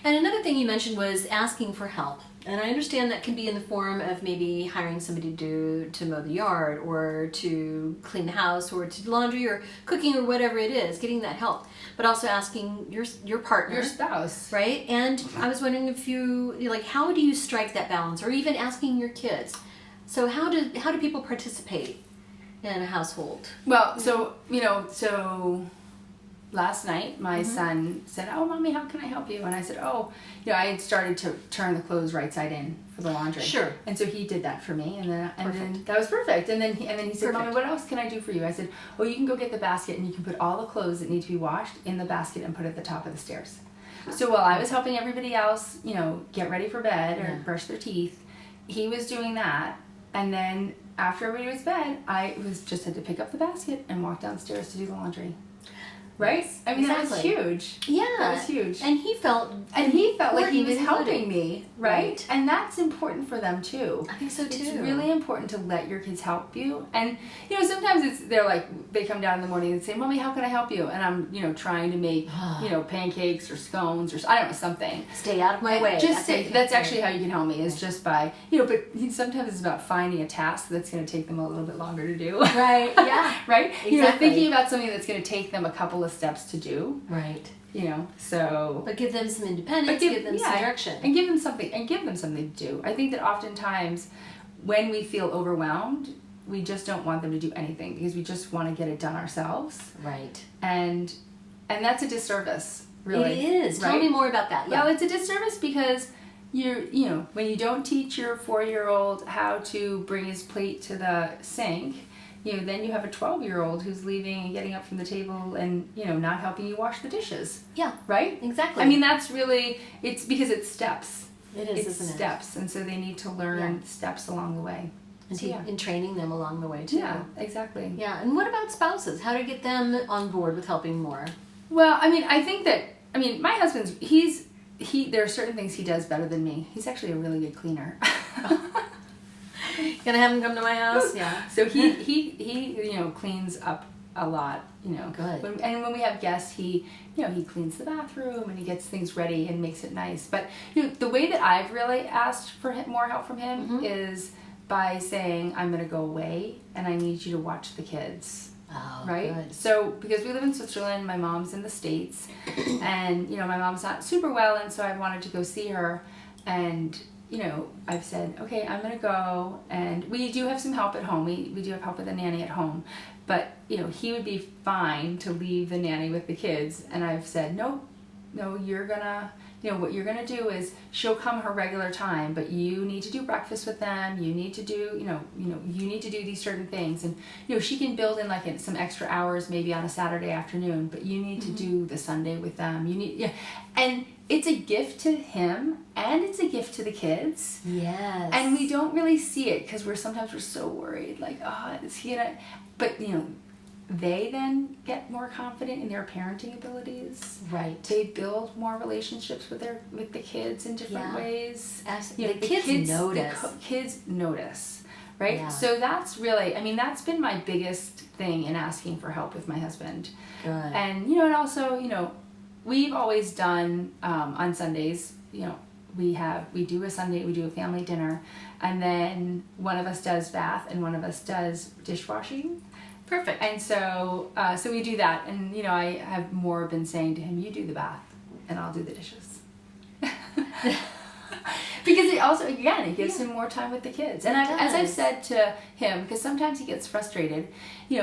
B: And
A: another thing you mentioned was asking for help. And I understand that can be in the form of maybe hiring somebody to mow the yard, or to clean the house, or to do laundry, or cooking, or whatever it is, getting that help. But also asking your partner.
B: Your spouse.
A: Right? And I was wondering if how do you strike that balance? Or even asking your kids. So how do people participate in a household?
B: Well, so last night, my son said, "Oh, Mommy, how can I help you?" And I said, "Oh, I had started to turn the clothes right side in for the laundry."
A: Sure.
B: And so he did that for me, and then that was perfect. And then he said, "Mommy, what else can I do for you?" I said, "Oh, you can go get the basket, and you can put all the clothes that need to be washed in the basket and put it at the top of the stairs." So while I was helping everybody else, get ready for bed or brush their teeth, he was doing that. And then after everybody was bed, I just had to pick up the basket and walk downstairs to do the laundry. Right?
A: Yes,
B: I mean,
A: exactly.
B: that was huge.
A: Yeah.
B: That was huge.
A: And he felt
B: like he was
A: included.
B: helping me, right? And that's important for them too.
A: I think so too.
B: It's really important to let your kids help you. And sometimes they come down in the morning and say, "Mommy, how can I help you?" And I'm trying to make pancakes or scones or I don't know, something.
A: Stay out of my way.
B: That's actually how you can help me, is just by but sometimes it's about finding a task that's going to take them a little bit longer to do.
A: Right. Yeah.
B: Right?
A: Exactly.
B: Thinking about something that's going to take them a couple of steps to do.
A: Right.
B: So.
A: But give them some independence. Give them some direction.
B: And give them something. To do. I think that oftentimes, when we feel overwhelmed, we just don't want them to do anything, because we just want to get it done ourselves.
A: Right.
B: And that's a disservice. Really.
A: It is.
B: Right?
A: Tell me more about that. Yeah.
B: Well, it's a disservice because when you don't teach your 4-year-old how to bring his plate to the sink, then you have a 12-year-old who's leaving and getting up from the table and, not helping you wash the dishes.
A: Yeah.
B: Right?
A: Exactly.
B: I mean, that's really, it's because it's steps.
A: It is,
B: it's
A: isn't
B: steps. And so they need to learn steps along the way.
A: And training them along the way, too.
B: Yeah, exactly.
A: Yeah. And what about spouses? How to get them on board with helping more?
B: Well, I think that, my husband's, there are certain things he does better than me. He's actually a really good cleaner.
A: Gonna have him come to my house? Yeah.
B: So he cleans up a lot,
A: Good.
B: And when we have guests, he cleans the bathroom and he gets things ready and makes it nice. But, the way that I've really asked for more help from him is by saying, I'm going to go away and I need you to watch the kids.
A: Oh,
B: right?
A: good.
B: So, because we live in Switzerland, my mom's in the States, and, my mom's not super well, and so I wanted to go see her, and, I've said, okay, I'm going to go, and we do have some help at home. We do have help with the nanny at home, but, he would be fine to leave the nanny with the kids, and I've said, no, you're gonna, what you're gonna do is she'll come her regular time, but you need to do breakfast with them. You need to do, you need to do these certain things, and she can build in like some extra hours maybe on a Saturday afternoon, but you need to do the Sunday with them. You need, and it's a gift to him and it's a gift to the kids.
A: Yes.
B: And we don't really see it because we're so worried, like, oh, is he gonna? But they then get more confident in their parenting abilities.
A: Right.
B: They build more relationships with the kids in different ways.
A: Absolutely. The kids notice.
B: The kids notice, right?
A: Yeah.
B: So that's really, that's been my biggest thing in asking for help with my husband.
A: Good.
B: And, and also, we've always done, on Sundays, we do a family dinner, and then one of us does bath and one of us does dishwashing.
A: Perfect.
B: And so we do that, and I have more been saying to him, you do the bath and I'll do the dishes. Because it also, again, it gives him more time with the kids. And as I've said to him, because sometimes he gets frustrated, he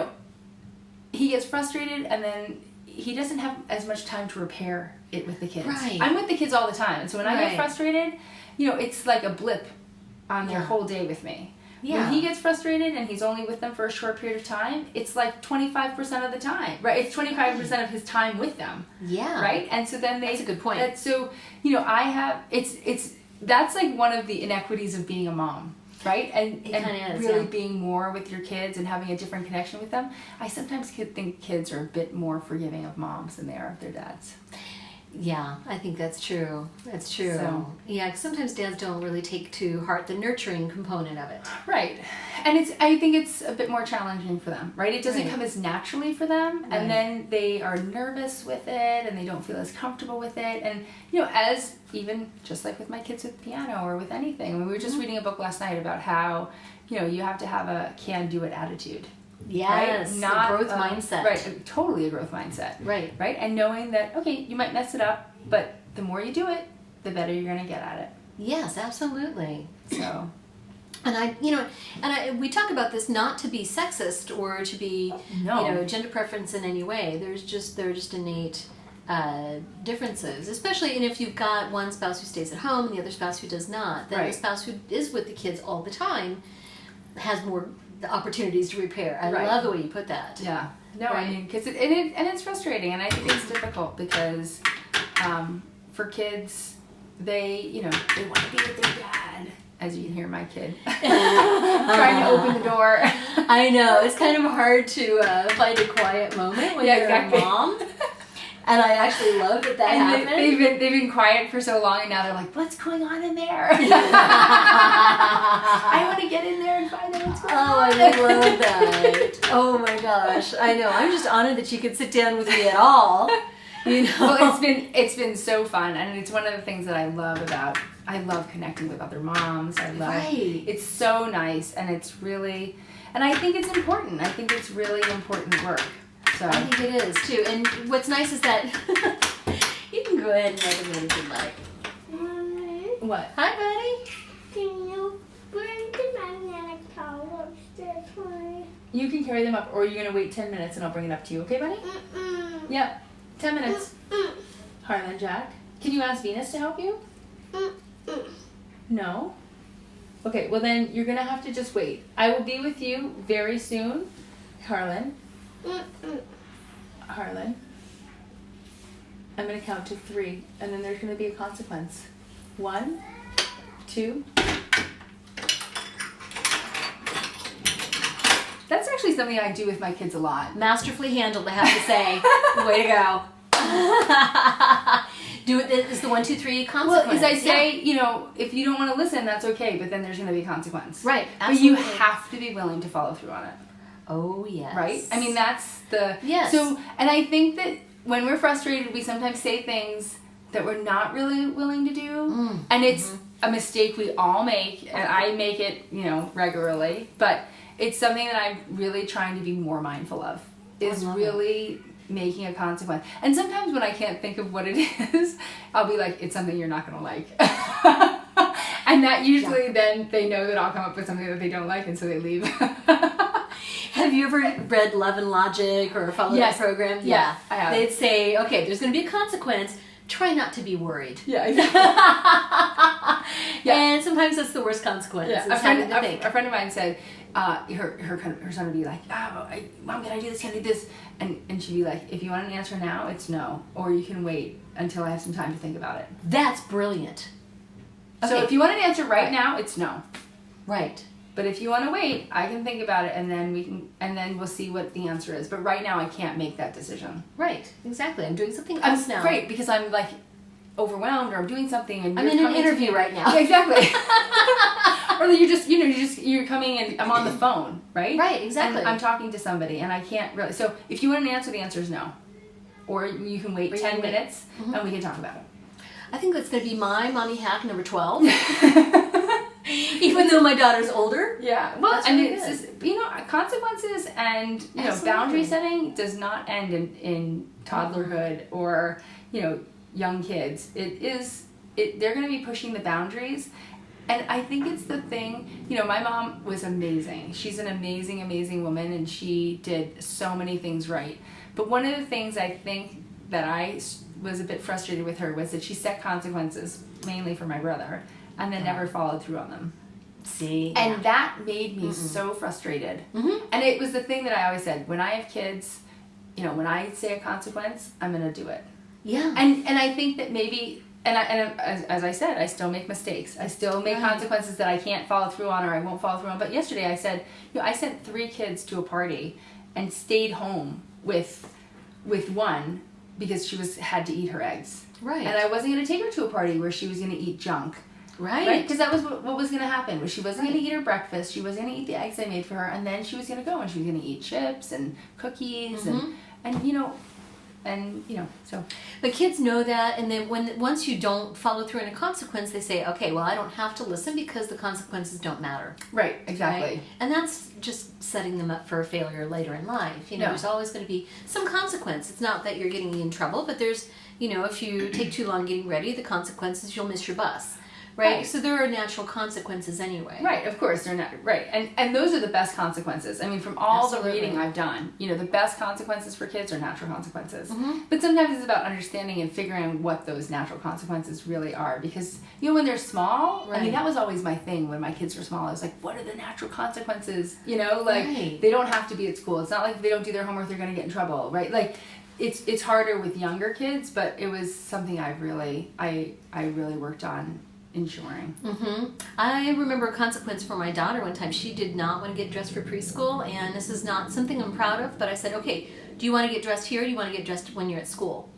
B: gets frustrated and then he doesn't have as much time to repair it with the kids.
A: Right.
B: I'm with the kids all the time, and so when I get frustrated, it's like a blip on their whole day with me.
A: Yeah.
B: When he gets frustrated and he's only with them for a short period of time, it's like 25% of the time, right? It's 25% of his time with them.
A: Yeah.
B: Right? And so then
A: that's a good point.
B: So, that's like one of the inequities of being a mom, right? And really being more with your kids and having a different connection with them. I sometimes think kids are a bit more forgiving of moms than they are of their dads.
A: Yeah, I think that's true. That's true.
B: So,
A: yeah, 'cause sometimes dads don't really take to heart the nurturing component of it.
B: Right. And I think it's a bit more challenging for them, right? It doesn't come as naturally for them,
A: Right.
B: and then they are nervous with it, and they don't feel as comfortable with it. And, as even just like with my kids with piano or with anything, we were just reading a book last night about how, you have to have a can-do-it attitude.
A: Yes,
B: right? Not
A: a growth mindset.
B: Right, totally a growth mindset.
A: Right.
B: Right? And knowing that, okay, you might mess it up, but the more you do it, the better you're going to get at it.
A: Yes, absolutely.
B: So...
A: And we talk about this not to be sexist or to be, gender preference in any way. There are just innate differences, especially if you've got one spouse who stays at home and the other spouse who does not. Then the spouse who is with the kids all the time has more opportunities to repair. I love the way you put that.
B: Yeah. No,
A: right?
B: because it's frustrating, and I think it's difficult because for kids, they want to be with their dad. As you can hear my kid trying to open the door.
A: I know, it's kind of hard to find a quiet moment when you're a mom. And I actually love that happened.
B: They've been quiet for so long, and now they're like, "What's going on in there?" I want to get in there and find out what's going on.
A: Oh, I love that. Oh my gosh, I know. I'm just honored that you could sit down with me at all.
B: Well, it's been so fun, and it's one of the things that I love about. I love connecting with other moms. It's so nice, and it's really, and I think it's important. I think it's really important work. So
A: I think it is too. And what's nice is that you can go ahead and let them in if you'd like.
D: Mommy,
B: what?
A: Hi, buddy.
D: can you bring the magnetic towel upstairs for me?
B: You can carry them up, or you're gonna wait 10 minutes, and I'll bring it up to you. Okay, buddy?
D: Mm-mm.
B: Yep. 10 minutes.
D: Mm-mm.
B: Harlan, Jack, can you ask Venus to help you?
D: Mm-mm.
B: No? Okay, well then you're gonna have to just wait. I will be with you very soon. Harlan.
D: Mm-mm.
B: Harlan. I'm gonna count to 3, and then there's gonna be a consequence. 1, 2. That's actually something I do with my kids a lot.
A: Masterfully handled, I have to say. Way to go. Do it is the 1, 2, 3 consequence.
B: Well, as I say, if you don't want to listen, that's okay, but then there's going to be a consequence.
A: Right,
B: But you
A: absolutely.
B: have to be willing to follow through on it.
A: Oh, yes.
B: Right? I mean, that's the...
A: Yes.
B: So, and I think that when we're frustrated, we sometimes say things that we're not really willing to do. And it's a mistake we all make, and I make it, regularly. But it's something that I'm really trying to be more mindful of, is really making a consequence. And sometimes when I can't think of what it is, I'll be like, it's something you're not going to like. And that usually then they know that I'll come up with something that they don't like, and so they leave.
A: Have you ever read Love and Logic or followed that program?
B: Yeah, I have.
A: They'd say, okay, there's going to be a consequence. Try not to be worried.
B: Yeah, exactly.
A: And sometimes that's the worst consequence.
B: Yeah.
A: Is
B: A
A: having to think.
B: friend of mine said, her son would be like, Mom, can I do this? Can I do this? And she'd be like, if you want an answer now, it's no. Or you can wait until I have some time to think about it.
A: That's brilliant.
B: So
A: Okay.
B: if you want an answer right now, it's no.
A: Right.
B: But if you want to wait, I can think about it, and then we'll see what the answer is. But right now, I can't make that decision.
A: Right. Exactly. I'm doing something else now.
B: Great, because I'm like overwhelmed, or I'm doing something, and
A: I'm in an interview right now.
B: Yeah, exactly. Or you're coming and I'm on the phone, right?
A: Right, exactly.
B: And I'm talking to somebody, and I can't really. So if you want an answer, the answer is no. Or you can wait 10 minutes, and we can talk about it.
A: I think that's going to be my mommy hack number 12. Even though my daughter's older.
B: Yeah. Well,
A: That's
B: I mean,
A: really
B: it's
A: good.
B: just, consequences and,
A: Absolutely.
B: boundary setting does not end in toddlerhood or, young kids. They're going to be pushing the boundaries. And I think it's the thing, my mom was amazing. She's an amazing, amazing woman, and she did so many things right. But one of the things I think that I was a bit frustrated with her was that she set consequences, mainly for my brother, and then never followed through on them.
A: See.
B: And that made me so frustrated. And it was the thing that I always said, when I have kids, when I say a consequence, I'm going to do it.
A: Yeah.
B: And I think that maybe, as I said, I still make mistakes. I still make consequences that I can't follow through on, or I won't follow through on. But yesterday I said, I sent 3 kids to a party and stayed home with one because she had to eat her eggs.
A: Right.
B: And I wasn't going to take her to a party where she was going to eat junk. Right? Because that was what was going to happen. Was she wasn't going to eat her breakfast. She wasn't going to eat the eggs I made for her. And then she was going to go and she was going to eat chips and cookies and so.
A: But kids know that, and then once you don't follow through on a consequence, they say, okay, well, I don't have to listen because the consequences don't matter.
B: Right, exactly.
A: Right? And that's just setting them up for a failure later in life. There's always going to be some consequence. It's not that you're getting in trouble, but there's, if you take too long getting ready, the consequences, you'll miss your bus. Right? So there are natural consequences anyway.
B: Right, of course, they're not, right. And those are the best consequences. I mean, from all the reading I've done, the best consequences for kids are natural consequences. But sometimes it's about understanding and figuring what those natural consequences really are. Because, when they're small, I mean, that was always my thing when my kids were small. I was like, what are the natural consequences? They don't have to be at school. It's not like if they don't do their homework, they're going to get in trouble, right? Like, it's harder with younger kids, but it was something I really worked on ensuring.
A: I remember a consequence for my daughter one time. She did not want to get dressed for preschool, and this is not something I'm proud of, but I said, okay, do you want to get dressed here, or do you want to get dressed when you're at school?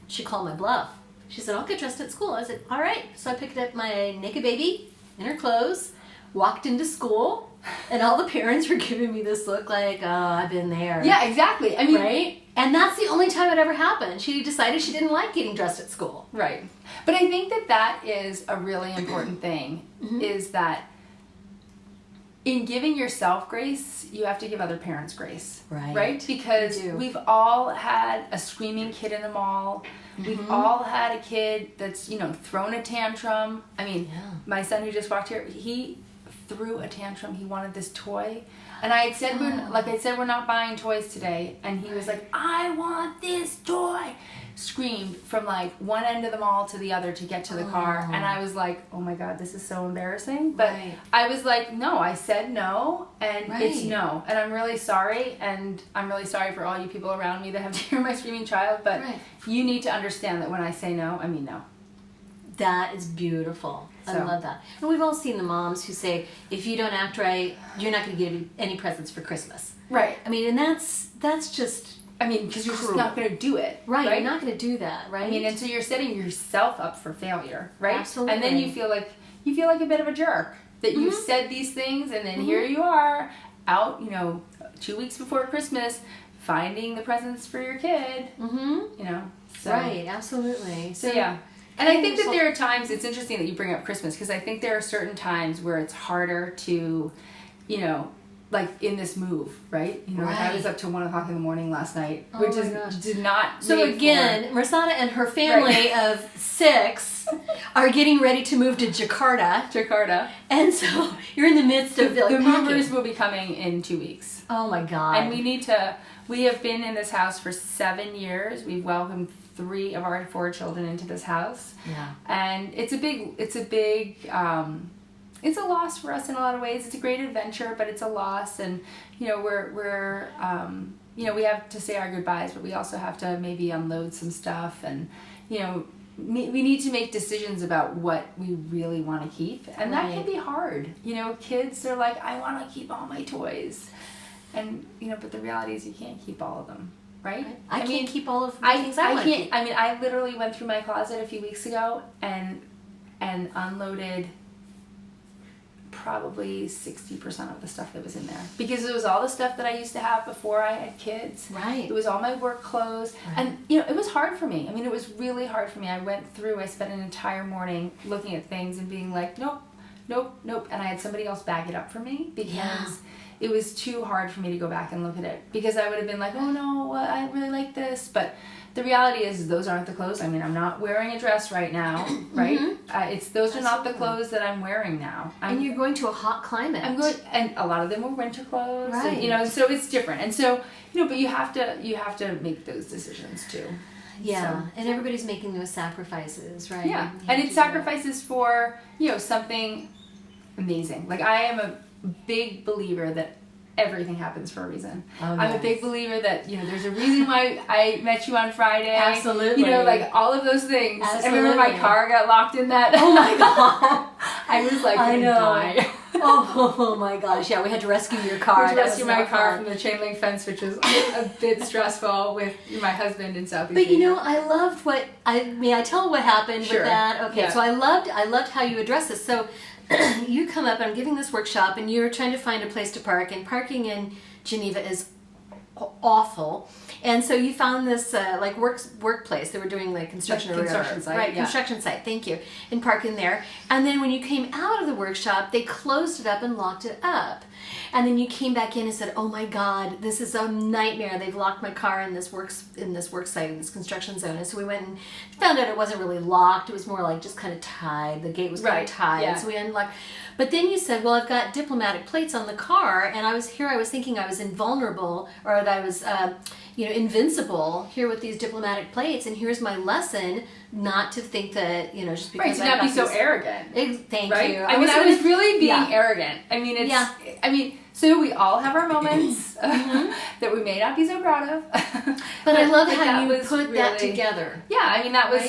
A: She called my bluff. She said, I'll get dressed at school. I said, all right. So I picked up my naked baby in her clothes, walked into school, and all the parents were giving me this look like, oh, I've been there.
B: Yeah, exactly. I mean,
A: right? And that's the only time it ever happened. She decided she didn't like getting dressed at school.
B: Right. But I think that is a really important thing, is that in giving yourself grace, you have to give other parents grace. Right? Because we've all had a screaming kid in the mall. We've all had a kid that's, thrown a tantrum. I mean, my son who just walked here, he threw a tantrum. He wanted this toy. And I had said, we're not buying toys today. And he was like, I want this toy. Screamed from one end of the mall to the other to get to the car. And I was like, oh my God, this is so embarrassing. But I was like, no, I said no, and it's no. And I'm really sorry. And I'm really sorry for all you people around me that have to hear my screaming child. But you need to understand that when I say no, I mean no.
A: That is beautiful. I love that. And we've all seen the moms who say, if you don't act right, you're not going to get any presents for Christmas.
B: Right.
A: I mean, and that's just
B: I mean, because you're just not going to do it.
A: Right. You're not going to do that, right?
B: I mean, and so you're setting yourself up for failure, right?
A: Absolutely.
B: And then you feel like a bit of a jerk that you said these things, and then here you are out, 2 weeks before Christmas, finding the presents for your kid. So.
A: Right. Absolutely.
B: So yeah. And I think that there are times, it's interesting that you bring up Christmas, because I think there are certain times where it's harder to, like in this move, right? Like I was up till 1 o'clock in the morning last night, which did not.
A: So again, Mirsada and her family of 6 are getting ready to move to Jakarta. And so you're in the midst of
B: the movers will be coming in 2 weeks.
A: Oh my God.
B: And we have been in this house for 7 years. We've welcomed 3 of our 4 children into this house.
A: Yeah.
B: And it's a loss for us in a lot of ways. It's a great adventure, but it's a loss. And, we're we have to say our goodbyes, but we also have to maybe unload some stuff. And, we need to make decisions about what we really want to keep. And that can be hard. Kids are like, I want to keep all my toys. And, but the reality is you can't keep all of them. Right?
A: I can't keep all of the things I want to keep.
B: I mean, I literally went through my closet a few weeks ago and unloaded probably 60% of the stuff that was in there, because it was all the stuff that I used to have before I had kids.
A: Right.
B: It was all my work clothes. Right. And it was hard for me. I mean, it was really hard for me. I spent an entire morning looking at things and being like, nope. And I had somebody else bag it up for me, because it was too hard for me to go back and look at it, because I would have been like, oh no, I really like this. But the reality is those aren't the clothes. I mean, I'm not wearing a dress right now, right? Those are not the clothes that I'm wearing now. And
A: you're going to a hot climate.
B: And a lot of them were winter clothes.
A: Right.
B: And, so it's different. And so, but you have to make those decisions too.
A: Yeah.
B: So.
A: And everybody's making those sacrifices, right?
B: Yeah. And it's sacrifices for, something amazing. Like, I am a big believer that everything happens for a reason. I'm a big believer that, there's a reason why I met you on Friday.
A: Absolutely.
B: Like all of those things.
A: Absolutely.
B: I remember my car got locked in that.
A: Oh my God.
B: I was like, I know. Die.
A: Oh my gosh. Yeah, we had to rescue your car.
B: We had to rescue my car from the chain link fence, which was a bit stressful with my husband in Southeast Asia.
A: But I loved may I tell what happened with that? Okay. Yeah. So I loved how you addressed this. So you come up, I'm giving this workshop, and you're trying to find a place to park, and parking in Geneva is awful. And so you found this workplace. They were doing construction
B: site.
A: Right, construction site, thank you. And parking there. And then when you came out of the workshop, they closed it up and locked it up. And then you came back in and said, oh my God, this is a nightmare. They've locked my car in this work site, in this construction zone. And so we went and found out it wasn't really locked. It was more like just kind of tied. The gate was kind of tied. Yeah. So we unlocked. But then you said, well, I've got diplomatic plates on the car, and I was thinking I was invulnerable, or that I was invincible here with these diplomatic plates, and here's my lesson, not to think that, just because
B: to not be so arrogant.
A: Thank you.
B: I was really being arrogant. I mean, so we all have our moments that we may not be so proud of.
A: But I love how you put that together.
B: Yeah, I mean, that was,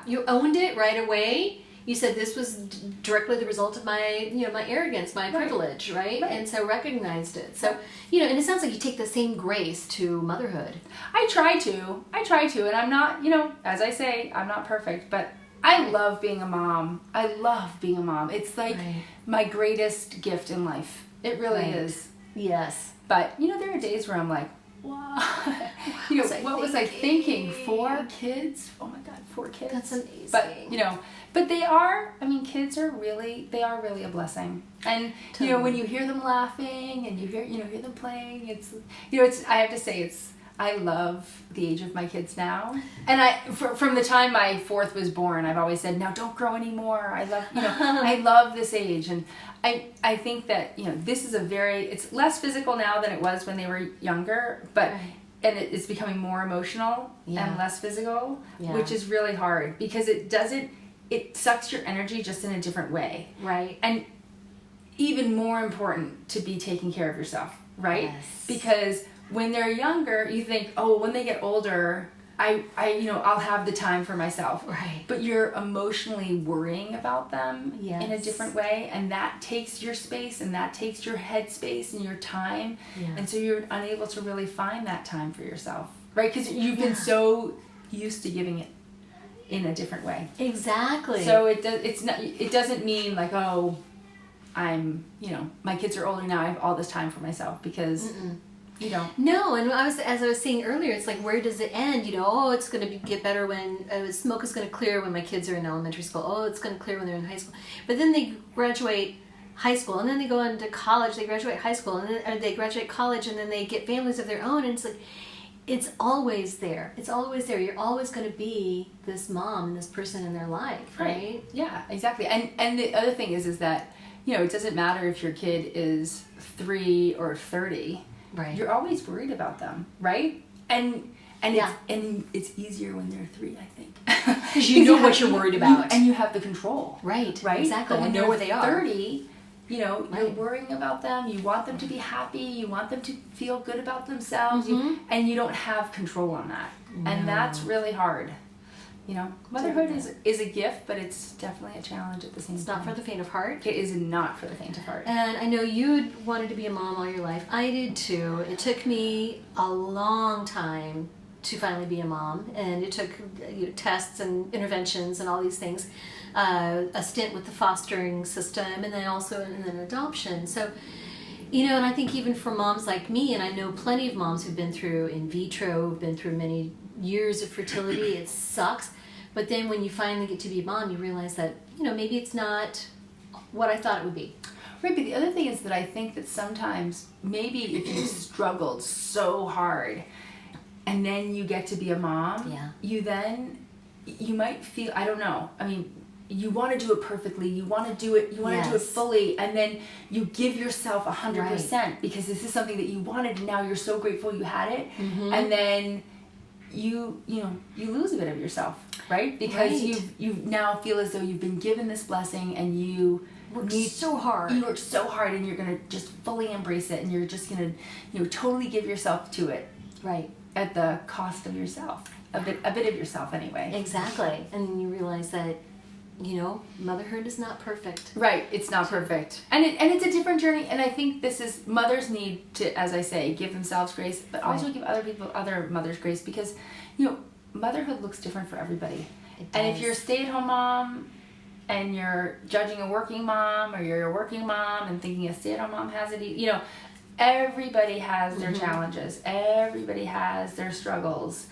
A: You owned it right away. You said this was directly the result of my, my arrogance, my privilege, right? And so recognized it. So, and it sounds like you take the same grace to motherhood.
B: I try to, and I'm not, as I say, I'm not perfect, but I love being a mom. It's like my greatest gift in life. It really is.
A: Yes.
B: But, there are days where I'm like, wow. What was I thinking? 4 kids? Oh my God, 4 kids.
A: That's amazing.
B: But they are, kids are really a blessing. And, when you hear them laughing and you hear them playing, I have to say I love the age of my kids now. And from the time my 4th was born, I've always said, no, don't grow anymore. I love, I love this age. And I think that, this is it's less physical now than it was when they were younger, but, and it's becoming more emotional and less physical, which is really hard, because it sucks your energy just in a different way.
A: Right.
B: And even more important to be taking care of yourself, right?
A: Yes.
B: Because when they're younger, you think, oh, when they get older, I'll have the time for myself.
A: Right.
B: But you're emotionally worrying about them in a different way, and that takes your space, and that takes your head space and your time. Yeah. And so you're unable to really find that time for yourself. right? Because you've been so used to giving it in a different way.
A: Exactly.
B: So it doesn't mean like, oh, I'm, my kids are older now, I have all this time for myself, because you don't.
A: No, and as I was saying earlier, it's like, where does it end? It's going to get better when smoke is going to clear when my kids are in elementary school. Oh, it's going to clear when they're in high school. But then they graduate high school, and then they go into college. They graduate high school, and then they graduate college, and then they get families of their own. And it's like, it's always there. It's always there. You're always going to be this mom and this person in their life, right?
B: Yeah, exactly. And the other thing is that it doesn't matter if your kid is 3 or 30.
A: Right.
B: You're always worried about them, right? And it's easier when they're 3, I think.
A: Because you know what you're worried about.
B: And you have the control.
A: Right.
B: Right?
A: Exactly.
B: But when
A: I know where they are.
B: 30, you're worrying about them. You want them to be happy. You want them to feel good about themselves. And you don't have control on that. No. And that's really hard. Motherhood is a gift, but it's definitely a challenge at the same time.
A: It's not for the faint of heart.
B: It is not for the faint of heart.
A: And I know you wanted to be a mom all your life. I did too. It took me a long time to finally be a mom, and it took tests and interventions and all these things. A stint with the fostering system, and then also an adoption. So, and I think even for moms like me, and I know plenty of moms who've been through in vitro, who've been through many years of fertility, it sucks. But then when you finally get to be a mom, you realize that, maybe it's not what I thought it would be.
B: Right, but the other thing is that I think that sometimes, maybe if you've struggled so hard, and then you get to be a mom, you might feel, I don't know, I mean, you want to do it perfectly, you want to do it fully, and then you give yourself 100% because this is something that you wanted, and now you're so grateful you had it, and then you lose a bit of yourself, right? Because you now feel as though you've been given this blessing, and you
A: worked so hard,
B: and you're going to just fully embrace it, and you're just going to totally give yourself to it,
A: right,
B: at the cost of yourself, a bit of yourself anyway.
A: Exactly. And you realize that motherhood is not perfect.
B: Right, it's not perfect. And it's a different journey, and I think mothers need to, as I say, give themselves grace, but also give other mothers grace, because, motherhood looks different for everybody.
A: It does.
B: And if you're a stay-at-home mom, and you're judging a working mom, or you're a working mom and thinking a stay-at-home mom has it, everybody has their challenges. Everybody has their struggles.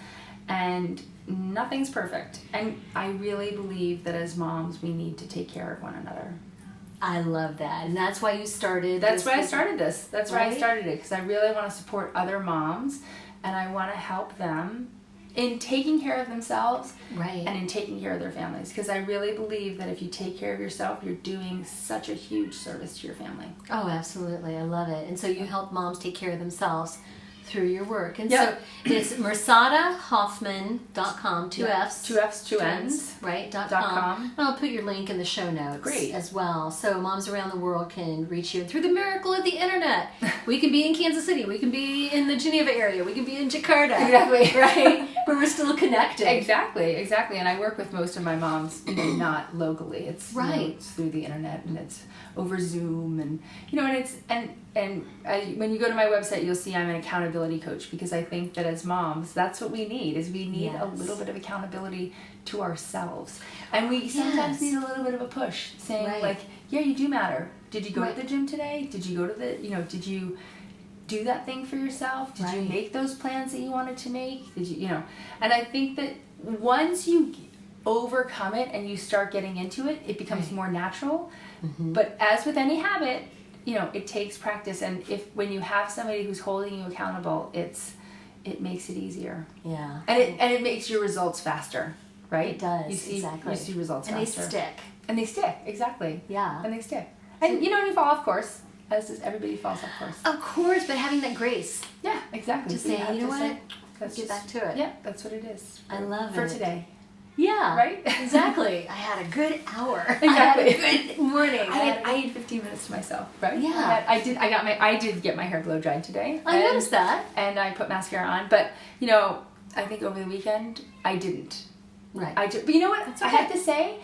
B: And nothing's perfect. And I really believe that as moms, we need to take care of one another.
A: I love that. And that's why you started
B: That's why I started this. That's why I started it. Because I really want to support other moms. And I want to help them in taking care of themselves.
A: Right.
B: And in taking care of their families. Because I really believe that if you take care of yourself, you're doing such a huge service to your family.
A: Oh, absolutely. I love it. And so you help moms take care of themselves through your work. And
B: Yeah.
A: so it's MirsadaHoffmann.com, 2 F's.
B: 2 F's, 2 N's.
A: Right,
B: .com.
A: .com. And I'll put your link in the show notes.
B: Great.
A: As well. So moms around the world can reach you. And through the miracle of the internet, we can be in Kansas City, we can be in the Geneva area, we can be in Jakarta.
B: Exactly.
A: Right? But we're still connected.
B: Exactly. And I work with most of my moms, not locally. It's it's through the internet, and it's over Zoom, and when you go to my website, you'll see I'm an accountability coach, because I think that as moms, that's what we need. We need a little bit of accountability to ourselves, and we sometimes need a little bit of a push, saying like, yeah, you do matter. Did you go to the gym today? Did you go to did you do that thing for yourself? Did you make those plans that you wanted to make? Did you, and I think that once you overcome it and you start getting into it, it becomes more natural. But as with any habit, it takes practice, and when you have somebody who's holding you accountable, it makes it easier.
A: Yeah.
B: And it makes your results faster, right?
A: It does.
B: You see results
A: and
B: faster.
A: And
B: they stick, exactly.
A: Yeah.
B: And they stick. And you fall off course, as does everybody falls off course.
A: Of course, but having that grace.
B: Yeah, exactly.
A: To say, you know what?
B: Let's
A: get back to it.
B: Yeah, that's what it is.
A: I love it.
B: For today.
A: Yeah.
B: Right?
A: Exactly. I had a good hour.
B: Exactly.
A: I had a good morning.
B: I had 15 minutes to myself, right?
A: Yeah.
B: I did get my hair blow dried today.
A: I noticed that.
B: And I put mascara on, but I think over the weekend I didn't.
A: Right.
B: But you know what?
A: That's okay.
B: I have to say,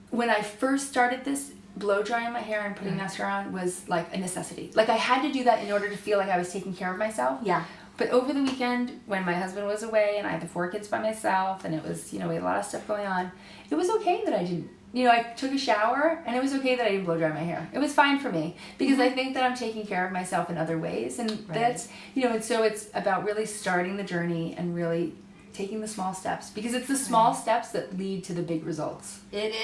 B: when I first started this, blow drying my hair and putting mascara on was like a necessity. Like I had to do that in order to feel like I was taking care of myself.
A: Yeah.
B: But over the weekend, when my husband was away and I had the 4 kids by myself, and it was, we had a lot of stuff going on, it was okay that I didn't, I took a shower, and it was okay that I didn't blow dry my hair. It was fine for me, because I think that I'm taking care of myself in other ways, and that's, and so it's about really starting the journey and really taking the small steps, because it's the small steps that lead to the big results.
A: It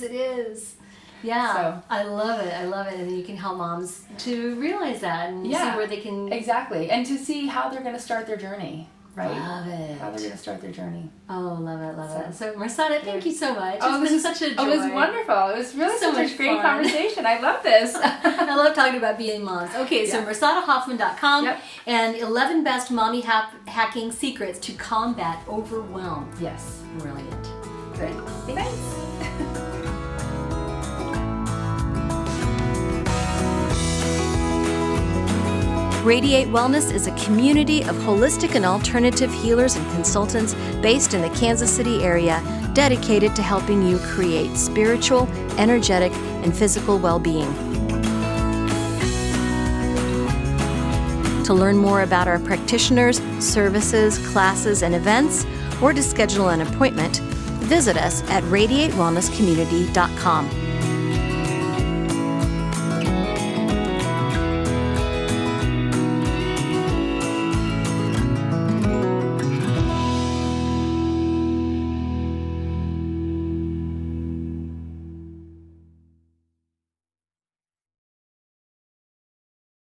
A: is. Yeah,
B: So.
A: I love it. And then you can help moms to realize that and see where they can...
B: Exactly. And to see how they're going to start their journey, right?
A: Love it.
B: How they're going to start their journey.
A: Oh, love it. So, Mirsada, thank you so much.
B: Oh,
A: it's been such a joy.
B: Oh, it was wonderful. It was really
A: So
B: such
A: much
B: a great
A: fun.
B: conversation. I love this.
A: I love talking about being moms. Okay, so MirsadaHoffmann.com and 11 best mommy hacking secrets to combat overwhelm.
B: Yes.
A: Brilliant.
B: Great. Thanks.
C: Radiate Wellness is a community of holistic and alternative healers and consultants based in the Kansas City area, dedicated to helping you create spiritual, energetic, and physical well-being. To learn more about our practitioners, services, classes, and events, or to schedule an appointment, visit us at radiatewellnesscommunity.com.